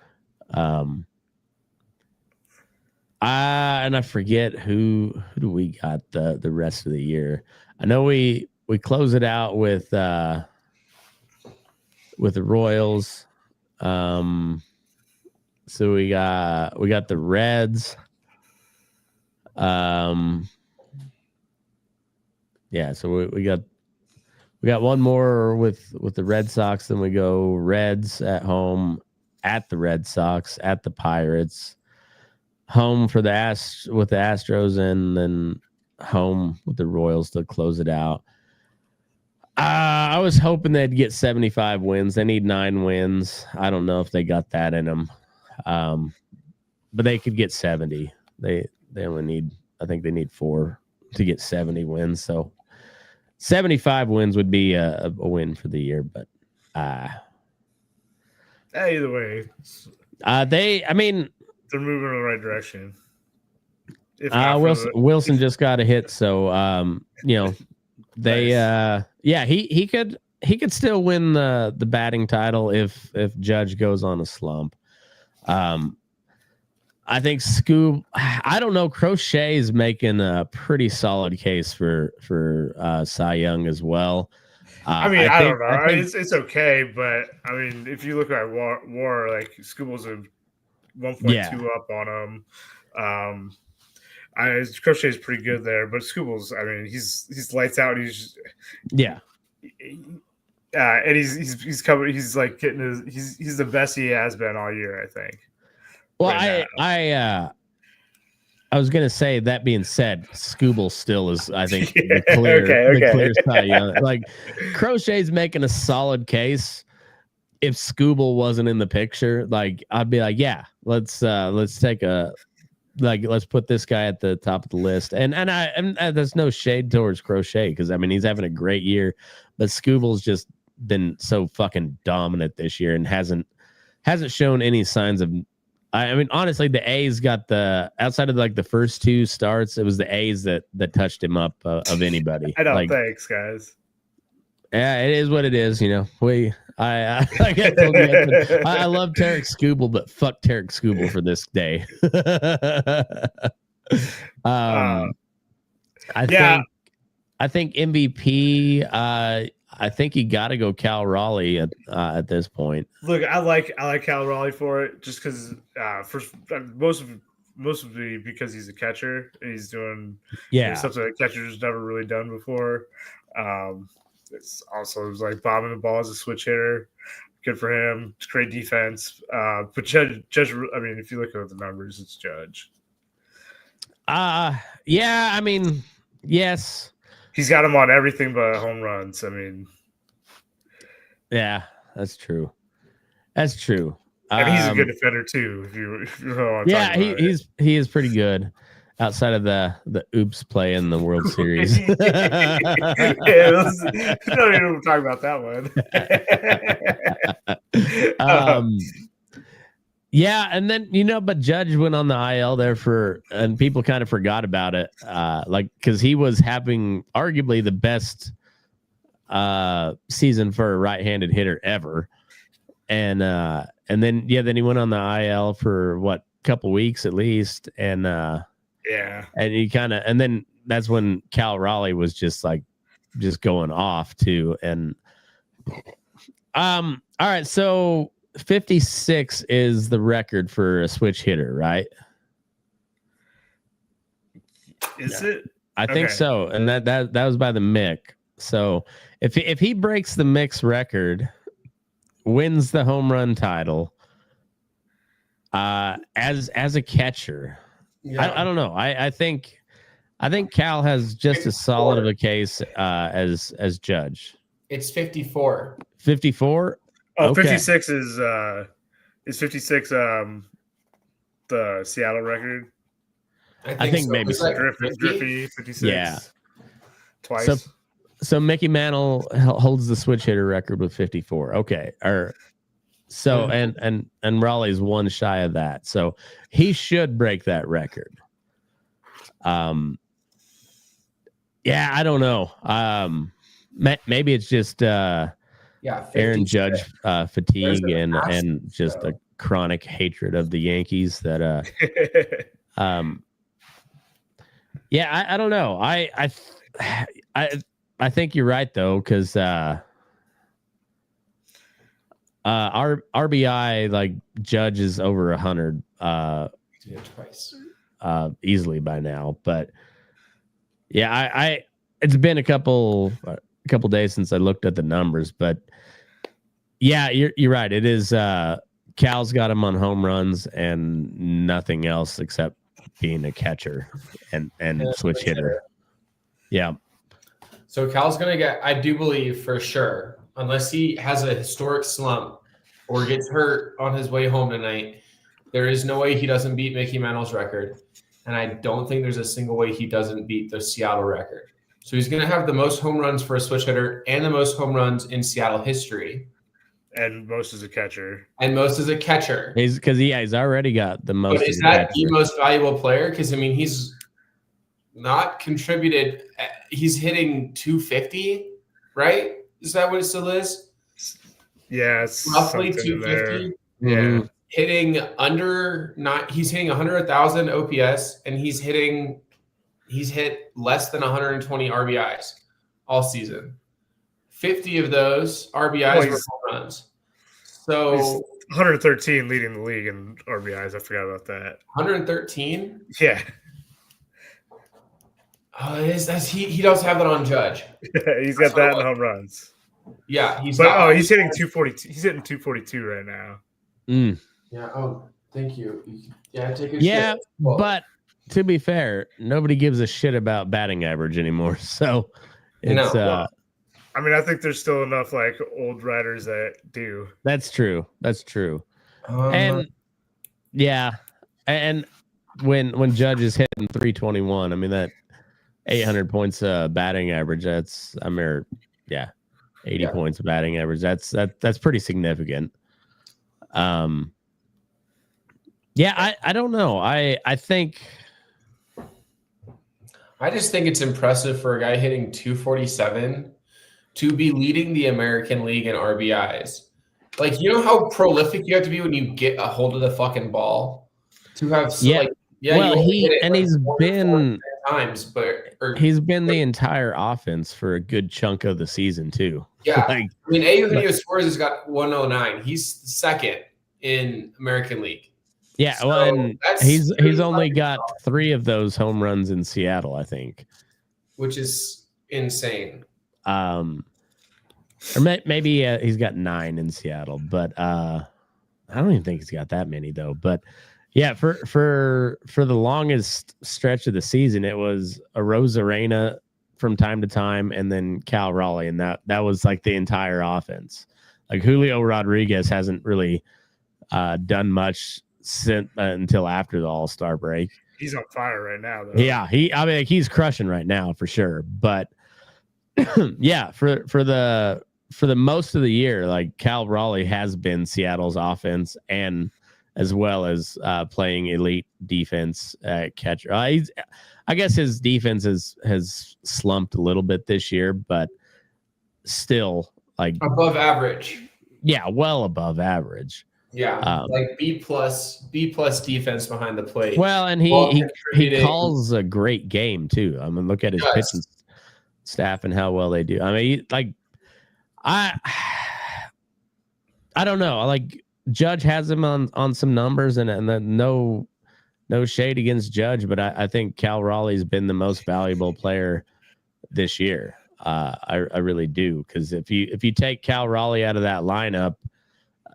and I forget who do we got the rest of the year. I know we close it out with the Royals. So we got the Reds. Yeah, so we got one more with the Red Sox, then we go Reds at home, at the Red Sox, at the Pirates, home for the Astros, and then home with the Royals to close it out. I was hoping they'd get 75 wins. They need 9 wins. I don't know if they got that in them. But they could get 70. They only need, I think they need 4 to get 70 wins. So 75 wins would be a win for the year. But either way, they're moving in the right direction. Wilson just got a hit, so they nice. He could still win the batting title if Judge goes on a slump. I think I don't know. Crochet is making a pretty solid case for Cy Young as well. I don't know. It's okay, but I mean, if you look at WAR, like Scubal's a 1.2 up on him. Crochet is pretty good there, but Scubal's, I mean, he's lights out. He's and he's coming. He's like getting he's the best he has been all year, I think. Well, right I was gonna say, that being said, Scooble still is, I think, Yeah, the clear, okay. the clear Cy Young. Like Crochet's making a solid case. If Scooble wasn't in the picture, like I'd be like, yeah, let's take a let's put this guy at the top of the list. And there's no shade towards Crochet because I mean he's having a great year, but Scooble's just been so fucking dominant this year and hasn't shown any signs of. I mean, honestly, the A's got the outside of like the first 2 starts, it was the A's that touched him up of anybody. I know. Like, Thanks, guys. yeah, it is what it is. You know, I told you, I love Tarek Scooble, but fuck Tarek Scooble for this day. I think MVP. I think you got to go Cal Raleigh at this point. Look, I like Cal Raleigh for it just because first mostly because he's a catcher and he's doing something that catcher's never really done before. It's also like bombing the ball as a switch hitter. Good for him. It's great defense. But Judge, I mean, if you look at the numbers, it's Judge. Yeah, I mean, yes. He's got him on everything but home runs. I mean, yeah, that's true. That's true. And he's a good defender too. If you know yeah, he is pretty good outside of the oops play in the World Series. Yeah, don't even talk about that one. Yeah, and then but Judge went on the IL there and people kind of forgot about it, because he was having arguably the best season for a right-handed hitter ever, and then he went on the IL for what, couple weeks at least, and he and then that's when Cal Raleigh was just going off too, and all right, so 56 is the record for a switch hitter, right? Is it? I think so, and that was by the Mick. So if he breaks the Mick's record, wins the home run title, as a catcher, I don't know. I think Cal has just as solid of a case as Judge. It's 54. 54. Oh, okay. 56 is 56 the Seattle record? I think so. Maybe so. Griffey 56. Yeah. Twice. So Mickey Mantle holds the switch hitter record with 54. Okay. And Raleigh's one shy of that. So he should break that record. Yeah, I don't know. Maybe it's just Aaron Judge fatigue and just a chronic hatred of the Yankees that yeah, I don't know. I think you're right though, because our RBI, like Judge is over 100 twice easily by now, but yeah, I it's been a couple days since I looked at the numbers, but yeah, you're right. It is Cal's got him on home runs and nothing else except being a catcher and switch hitter. Yeah. So Cal's going to get, I do believe for sure, unless he has a historic slump or gets hurt on his way home tonight, there is no way he doesn't beat Mickey Mantle's record. And I don't think there's a single way he doesn't beat the Seattle record. So he's going to have the most home runs for a switch hitter and the most home runs in Seattle history. And most as a catcher. He's already got the most. But is that the most valuable player? Because, I mean, he's not contributed. He's hitting 250, right? Is that what it still is? Yeah, it's roughly 250. Yeah. Mm-hmm. Hitting under he's hitting 100,000 OPS, and he's hit less than 120 RBIs all season. 50 of those RBIs were home runs. So 113 leading the league in RBIs. I forgot about that. 113? Yeah. Oh, he does have that on Judge. He's got that in home runs. Yeah, he's hitting 242. He's hitting 242 right now. Mm. Yeah. Oh, thank you. Yeah, take a yeah, shit. Well, but to be fair, nobody gives a shit about batting average anymore. So it's No. I mean, I think there's still enough like old writers that do. That's true. That's true. And yeah, and when Judge is hitting 321, I mean that 800 points batting average. That's 80 points batting average. That's pretty significant. I don't know. I think. I just think it's impressive for a guy hitting 247 to be leading the American League in RBIs. Like, you know how prolific you have to be when you get a hold of the fucking ball to have he's been times, but he's been the entire offense for a good chunk of the season too. Yeah, I mean, Eugenio Suarez has got 109. He's second in American League. Yeah, so well, and he's only got 3 of those home runs in Seattle, I think, which is insane. Or maybe he's got 9 in Seattle, but I don't even think he's got that many though. But yeah, for the longest stretch of the season, it was Arozarena from time to time, and then Cal Raleigh, and that was like the entire offense. Like Julio Rodriguez hasn't really done much since until after the All-Star break. He's on fire right now, though. Yeah, he's crushing right now for sure. But yeah, for the most of the year, like Cal Raleigh has been Seattle's offense, and as well as playing elite defense at catcher. I guess his defense has slumped a little bit this year, but still like above average. Yeah, well above average. Yeah, like B plus defense behind the plate. Well, and he calls a great game too. I mean, look at his pitching staff and how well they do. I mean, I don't know. Like Judge has him on some numbers, and then no shade against Judge, but I think Cal Raleigh's been the most valuable player this year. I really do, because if you take Cal Raleigh out of that lineup,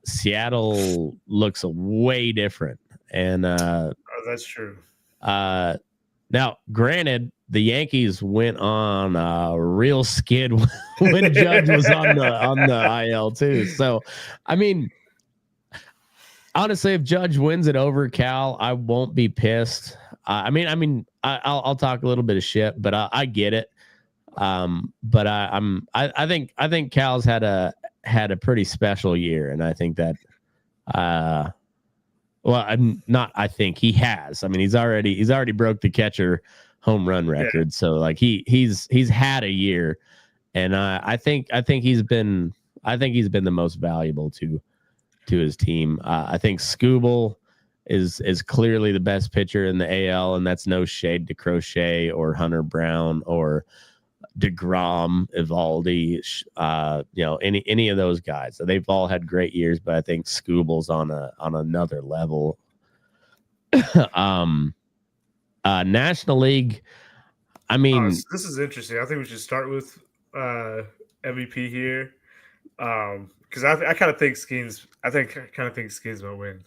Seattle looks way different. And that's true. Now, granted, the Yankees went on a real skid when Judge was on the IL too. So, I mean, honestly, if Judge wins it over Cal, I won't be pissed. I'll talk a little bit of shit, but I get it. But I think Cal's had a pretty special year, and I think that I think he has. I mean, he's already broke the catcher home run record. Yeah. So like he's had a year, and I think he's been the most valuable to his team. I think Skubal is clearly the best pitcher in the AL, and that's no shade to Crochet or Hunter Brown or DeGrom, Evaldi, any of those guys. So they've all had great years, but I think Skubal's on another level. National League, I mean, this is interesting. I think we should start with MVP here, because I kind of think Skeens. I kind of think Skeens will win.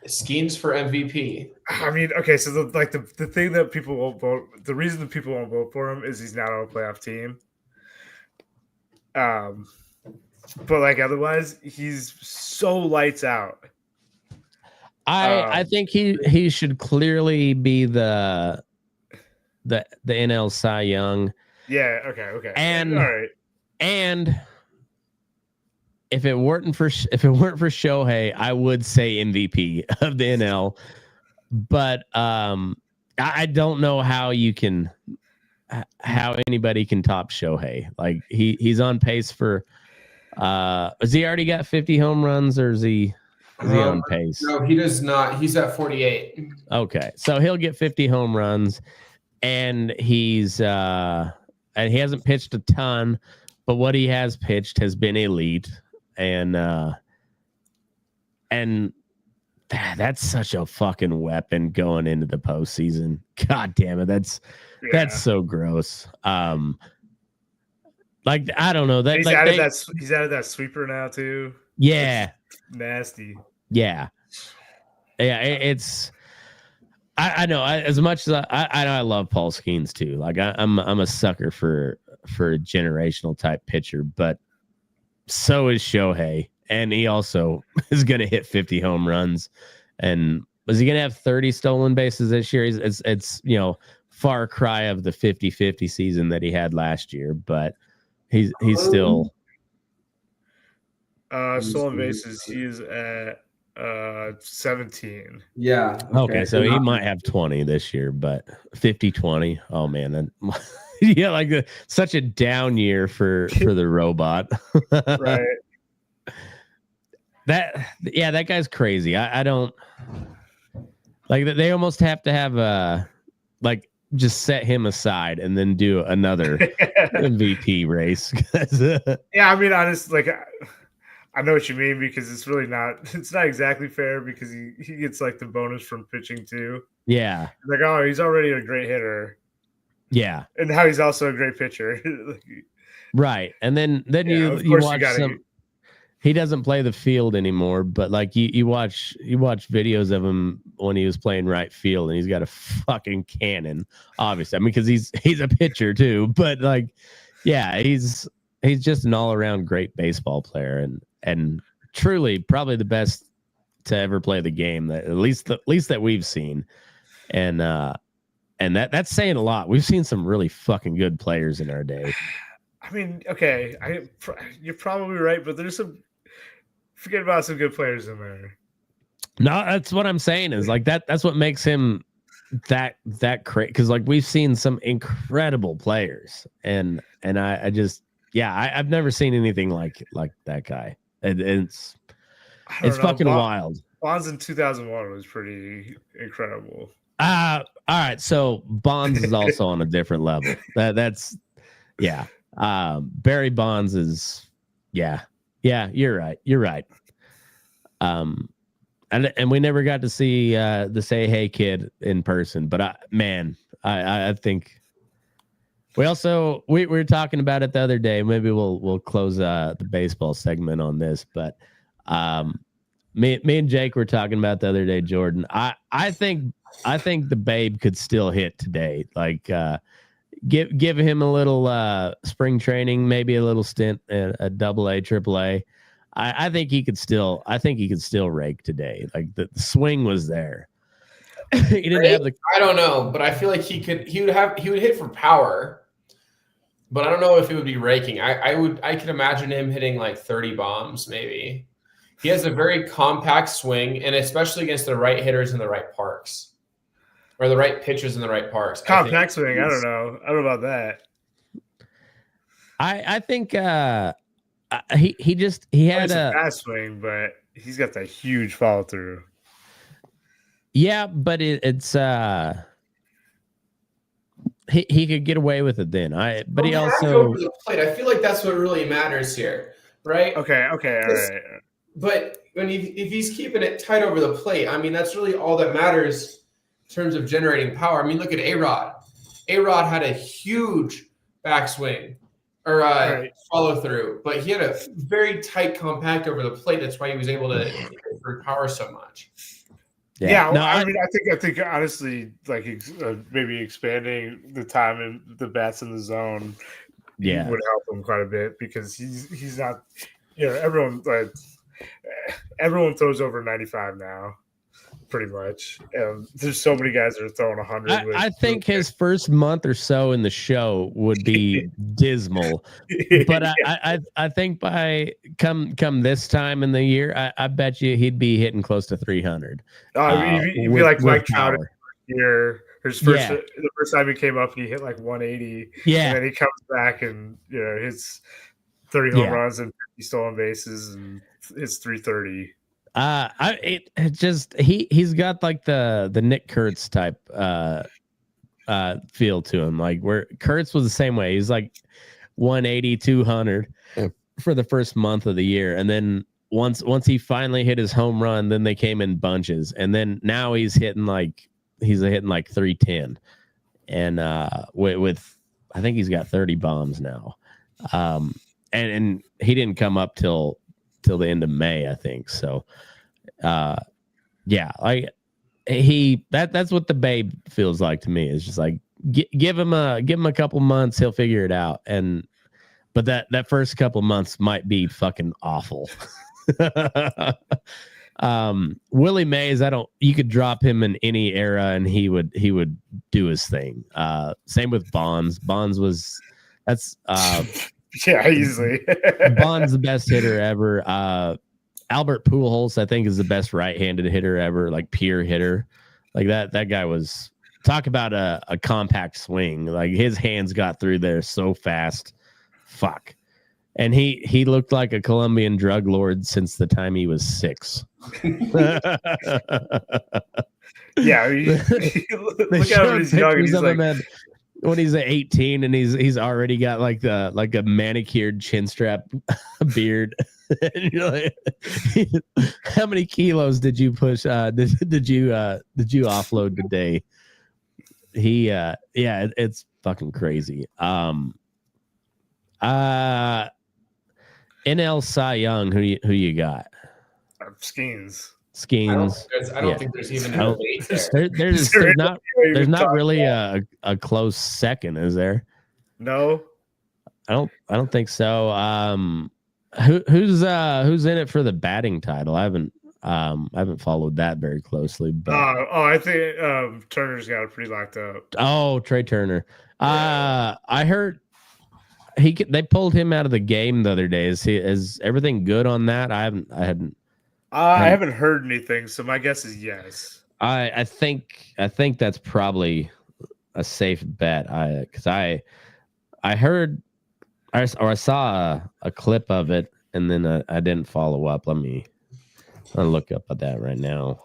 Skeens for MVP. I mean, okay, so the thing that people won't vote, the reason that people won't vote for him is he's not on a playoff team. But like otherwise, he's so lights out. I think he should clearly be the NL Cy Young. Yeah. Okay. And all right. And if it weren't for Shohei, I would say MVP of the NL. But I don't know how anybody can top Shohei. Like he's on pace for. Has he already got 50 home runs, or is he on pace? No, he does not. He's at 48. Okay, so he'll get 50 home runs, and he hasn't pitched a ton, but what he has pitched has been elite. And that's such a fucking weapon going into the postseason. God damn it, that's so gross. Like I don't know that he's added that sweeper now too. Yeah, that's nasty. Yeah. It's I know. As much as I love Paul Skeens too. Like I'm a sucker for a generational type pitcher, but so is Shohei, and he also is going to hit 50 home runs. And was he going to have 30 stolen bases this year? It's far cry of the 50-50 season that he had last year, but he's still stolen bases. He's at 17. Yeah. okay. So he might have 20 this year, but 50-20. Oh man, yeah, like such a down year for the robot. Right. That guy's crazy. I don't like that. They almost have to have like just set him aside and then do another MVP race. Yeah, I mean, honestly, like I know what you mean, because it's not exactly fair, because he gets like the bonus from pitching too. Yeah. Like, oh, he's already a great hitter. Yeah. And now he's also a great pitcher. Right. And then you watch he doesn't play the field anymore, but like you watch videos of him when he was playing right field, and he's got a fucking cannon, obviously. I mean, because he's a pitcher too, but like, yeah, he's just an all around great baseball player, and truly probably the best to ever play the game, that at least that we've seen. And that's saying a lot. We've seen some really fucking good players in our day. I mean, okay, you're probably right, but there's forget about some good players in there. No, that's what I'm saying, is like that's what makes him that crazy, because like we've seen some incredible players, and I just I've never seen anything like that guy. And it's fucking wild. Bonds in 2001 was pretty incredible. All right, so Bonds is also on a different level. That's Barry Bonds is you're right. And we never got to see the Say Hey Kid in person, but I think we were talking about it the other day. Maybe we'll close the baseball segment on this, but me and Jake were talking about the other day, Jordan. I think the Babe could still hit today. Like give him a little spring training, maybe a little stint at a AA, AAA. I think he could still rake today. Like the swing was there. He didn't have the. I don't know, but I feel like he would hit for power, but I don't know if it would be raking. I could imagine him hitting like 30 bombs maybe. He has a very compact swing, and especially against the right hitters in the right parks, or the right pitchers in the right parks. Compact swing. I don't know about that. I think he had a fast swing, but he's got that huge follow through. Yeah, but it's he could get away with it then. But he also over the plate. I feel like that's what really matters here, right? Okay, all right. But if he's keeping it tight over the plate, I mean, that's really all that matters in terms of generating power. I mean, look at A-Rod. A-Rod had a huge backswing or follow through, but he had a very tight compact over the plate. That's why he was able to hit for power so much. Yeah, no, I mean, I think honestly, like maybe expanding the time and the bats in the zone, would help him quite a bit, because he's not, everyone throws over 95 now, pretty much. There's so many guys that are throwing 100. I think his first month or so in the show would be dismal, but I think by come this time in the year, I bet you he'd be hitting close to 300. He'd be like Mike Trout here. The first time he came up, he hit like 180. Yeah, and then he comes back and hits 30 home runs and 50 stolen bases, and it's 330. He's got like the Nick Kurtz type feel to him, like where Kurtz was the same way. He's like 180, 200 for the first month of the year, and then once he finally hit his home run, then they came in bunches, and then now he's hitting like 310, and with I think he's got 30 bombs now, and he didn't come up till the end of May, I think. So, that's what the Babe feels like to me. It's just like give him a couple months, he'll figure it out. But that first couple months might be fucking awful. Willie Mays, you could drop him in any era and he would do his thing. Same with Bonds. Yeah, easily. Bond's the best hitter ever. Albert Pujols, I think, is the best right-handed hitter ever, like pure hitter. Like that guy was, talk about a compact swing. Like his hands got through there so fast. Fuck. And he looked like a Colombian drug lord since the time he was 6. Yeah, look at him he's young and he's like, when he's 18 and he's already got like a manicured chin strap beard. And you're like, how many kilos did you push? Did you offload today? It's fucking crazy. NL Cy Young, who you got? Skeens. Skeens. I don't think there's even a debate there. There's not really a close second, is there? No, I don't think so. Who's in it for the batting title? I haven't followed that very closely. But I think Turner's got it pretty locked up. Oh, Trey Turner. Yeah. I heard they pulled him out of the game the other day. Is everything good on that? I haven't heard anything, so my guess is yes. I think that's probably a safe bet. Because I heard I saw a clip of it and then I didn't follow up. I'll look up at that right now.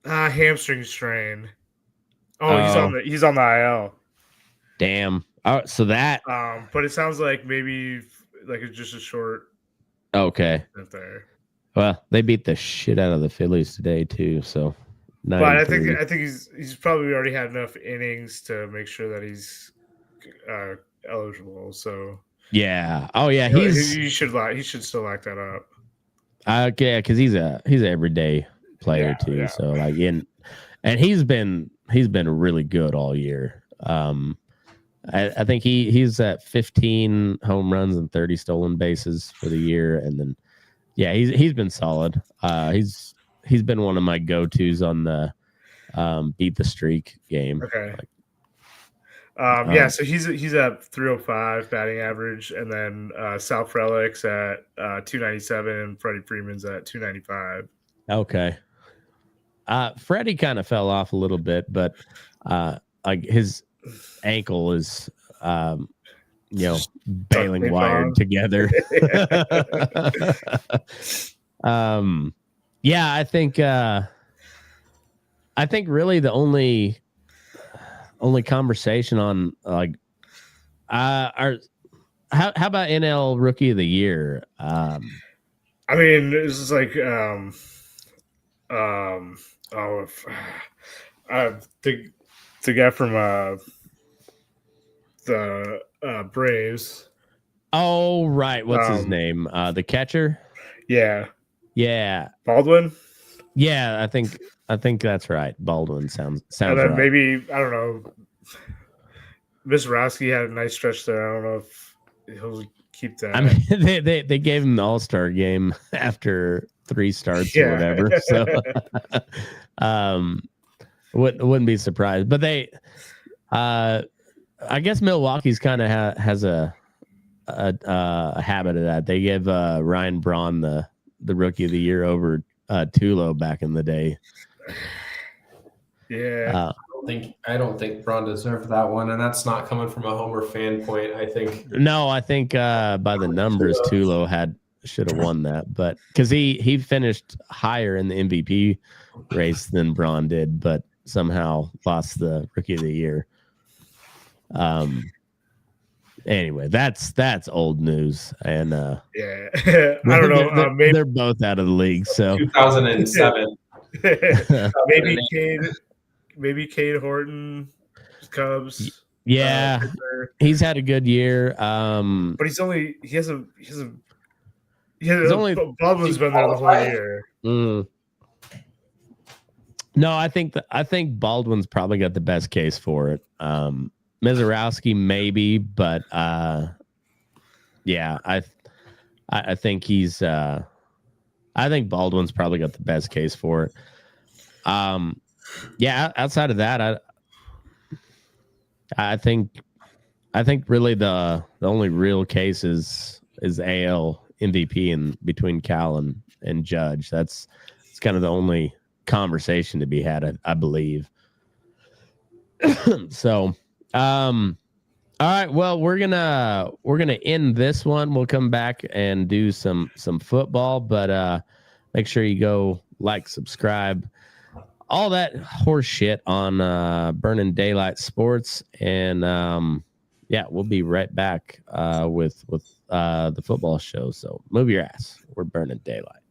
Hamstring strain. Oh, he's on the IL. Damn. So that. But it sounds like maybe like it's just a short. Okay. There. Well, they beat the shit out of the Phillies today too. So. But I think he's probably already had enough innings to make sure that he's eligible. So. Yeah. Oh yeah. He should still lock that up. Okay, because he's an everyday player too. Yeah. So like and he's been really good all year. I think he's at 15 home runs and 30 stolen bases for the year, and then he's been solid. He's been one of my go-tos on the beat the streak game. Okay. So he's at 305 batting average, and then Sal Frelick's at 297, and Freddie Freeman's at 295. Okay. Freddie kind of fell off a little bit, but like his ankle is bailing wired together. I think really the only conversation on like how about NL Rookie of the Year? I mean, this is like the guy from the Braves. Oh right, what's his name? The catcher. Yeah. Baldwin. Yeah, I think that's right. Baldwin sounds and then right. Maybe I don't know. Mizrachi had a nice stretch there. I don't know if he'll keep that. I mean, they gave him the All-Star game after 3 starts or whatever. So wouldn't be surprised. But they I guess Milwaukee's kind of has a habit of that. They gave Ryan Braun the Rookie of the Year over Tulo back in the day. Yeah. I don't think Braun deserved that one, and that's not coming from a Homer fan point. I think by the numbers, Tulo should have won that, but because he finished higher in the MVP race than Braun did, but somehow lost the Rookie of the Year. Anyway, that's old news, and I don't know. Maybe they're both out of the league. So 2007, maybe Cade Horton, Cubs. Yeah, he's had a good year. But he Yeah, He's only- Baldwin's been there the whole year. Mm. No, I think Baldwin's probably got the best case for it. Mizorowski maybe, but yeah, I think he's I think Baldwin's probably got the best case for it. Yeah, outside of that, I think really the only real case is AL MVP in between Cal and Judge. It's kind of the only conversation to be had, I believe. So, all right. Well, we're gonna end this one. We'll come back and do some football, but make sure you go like, subscribe, all that horse shit on Burning Daylight Sports, and yeah, we'll be right back with the football show. So move your ass. We're burning daylight.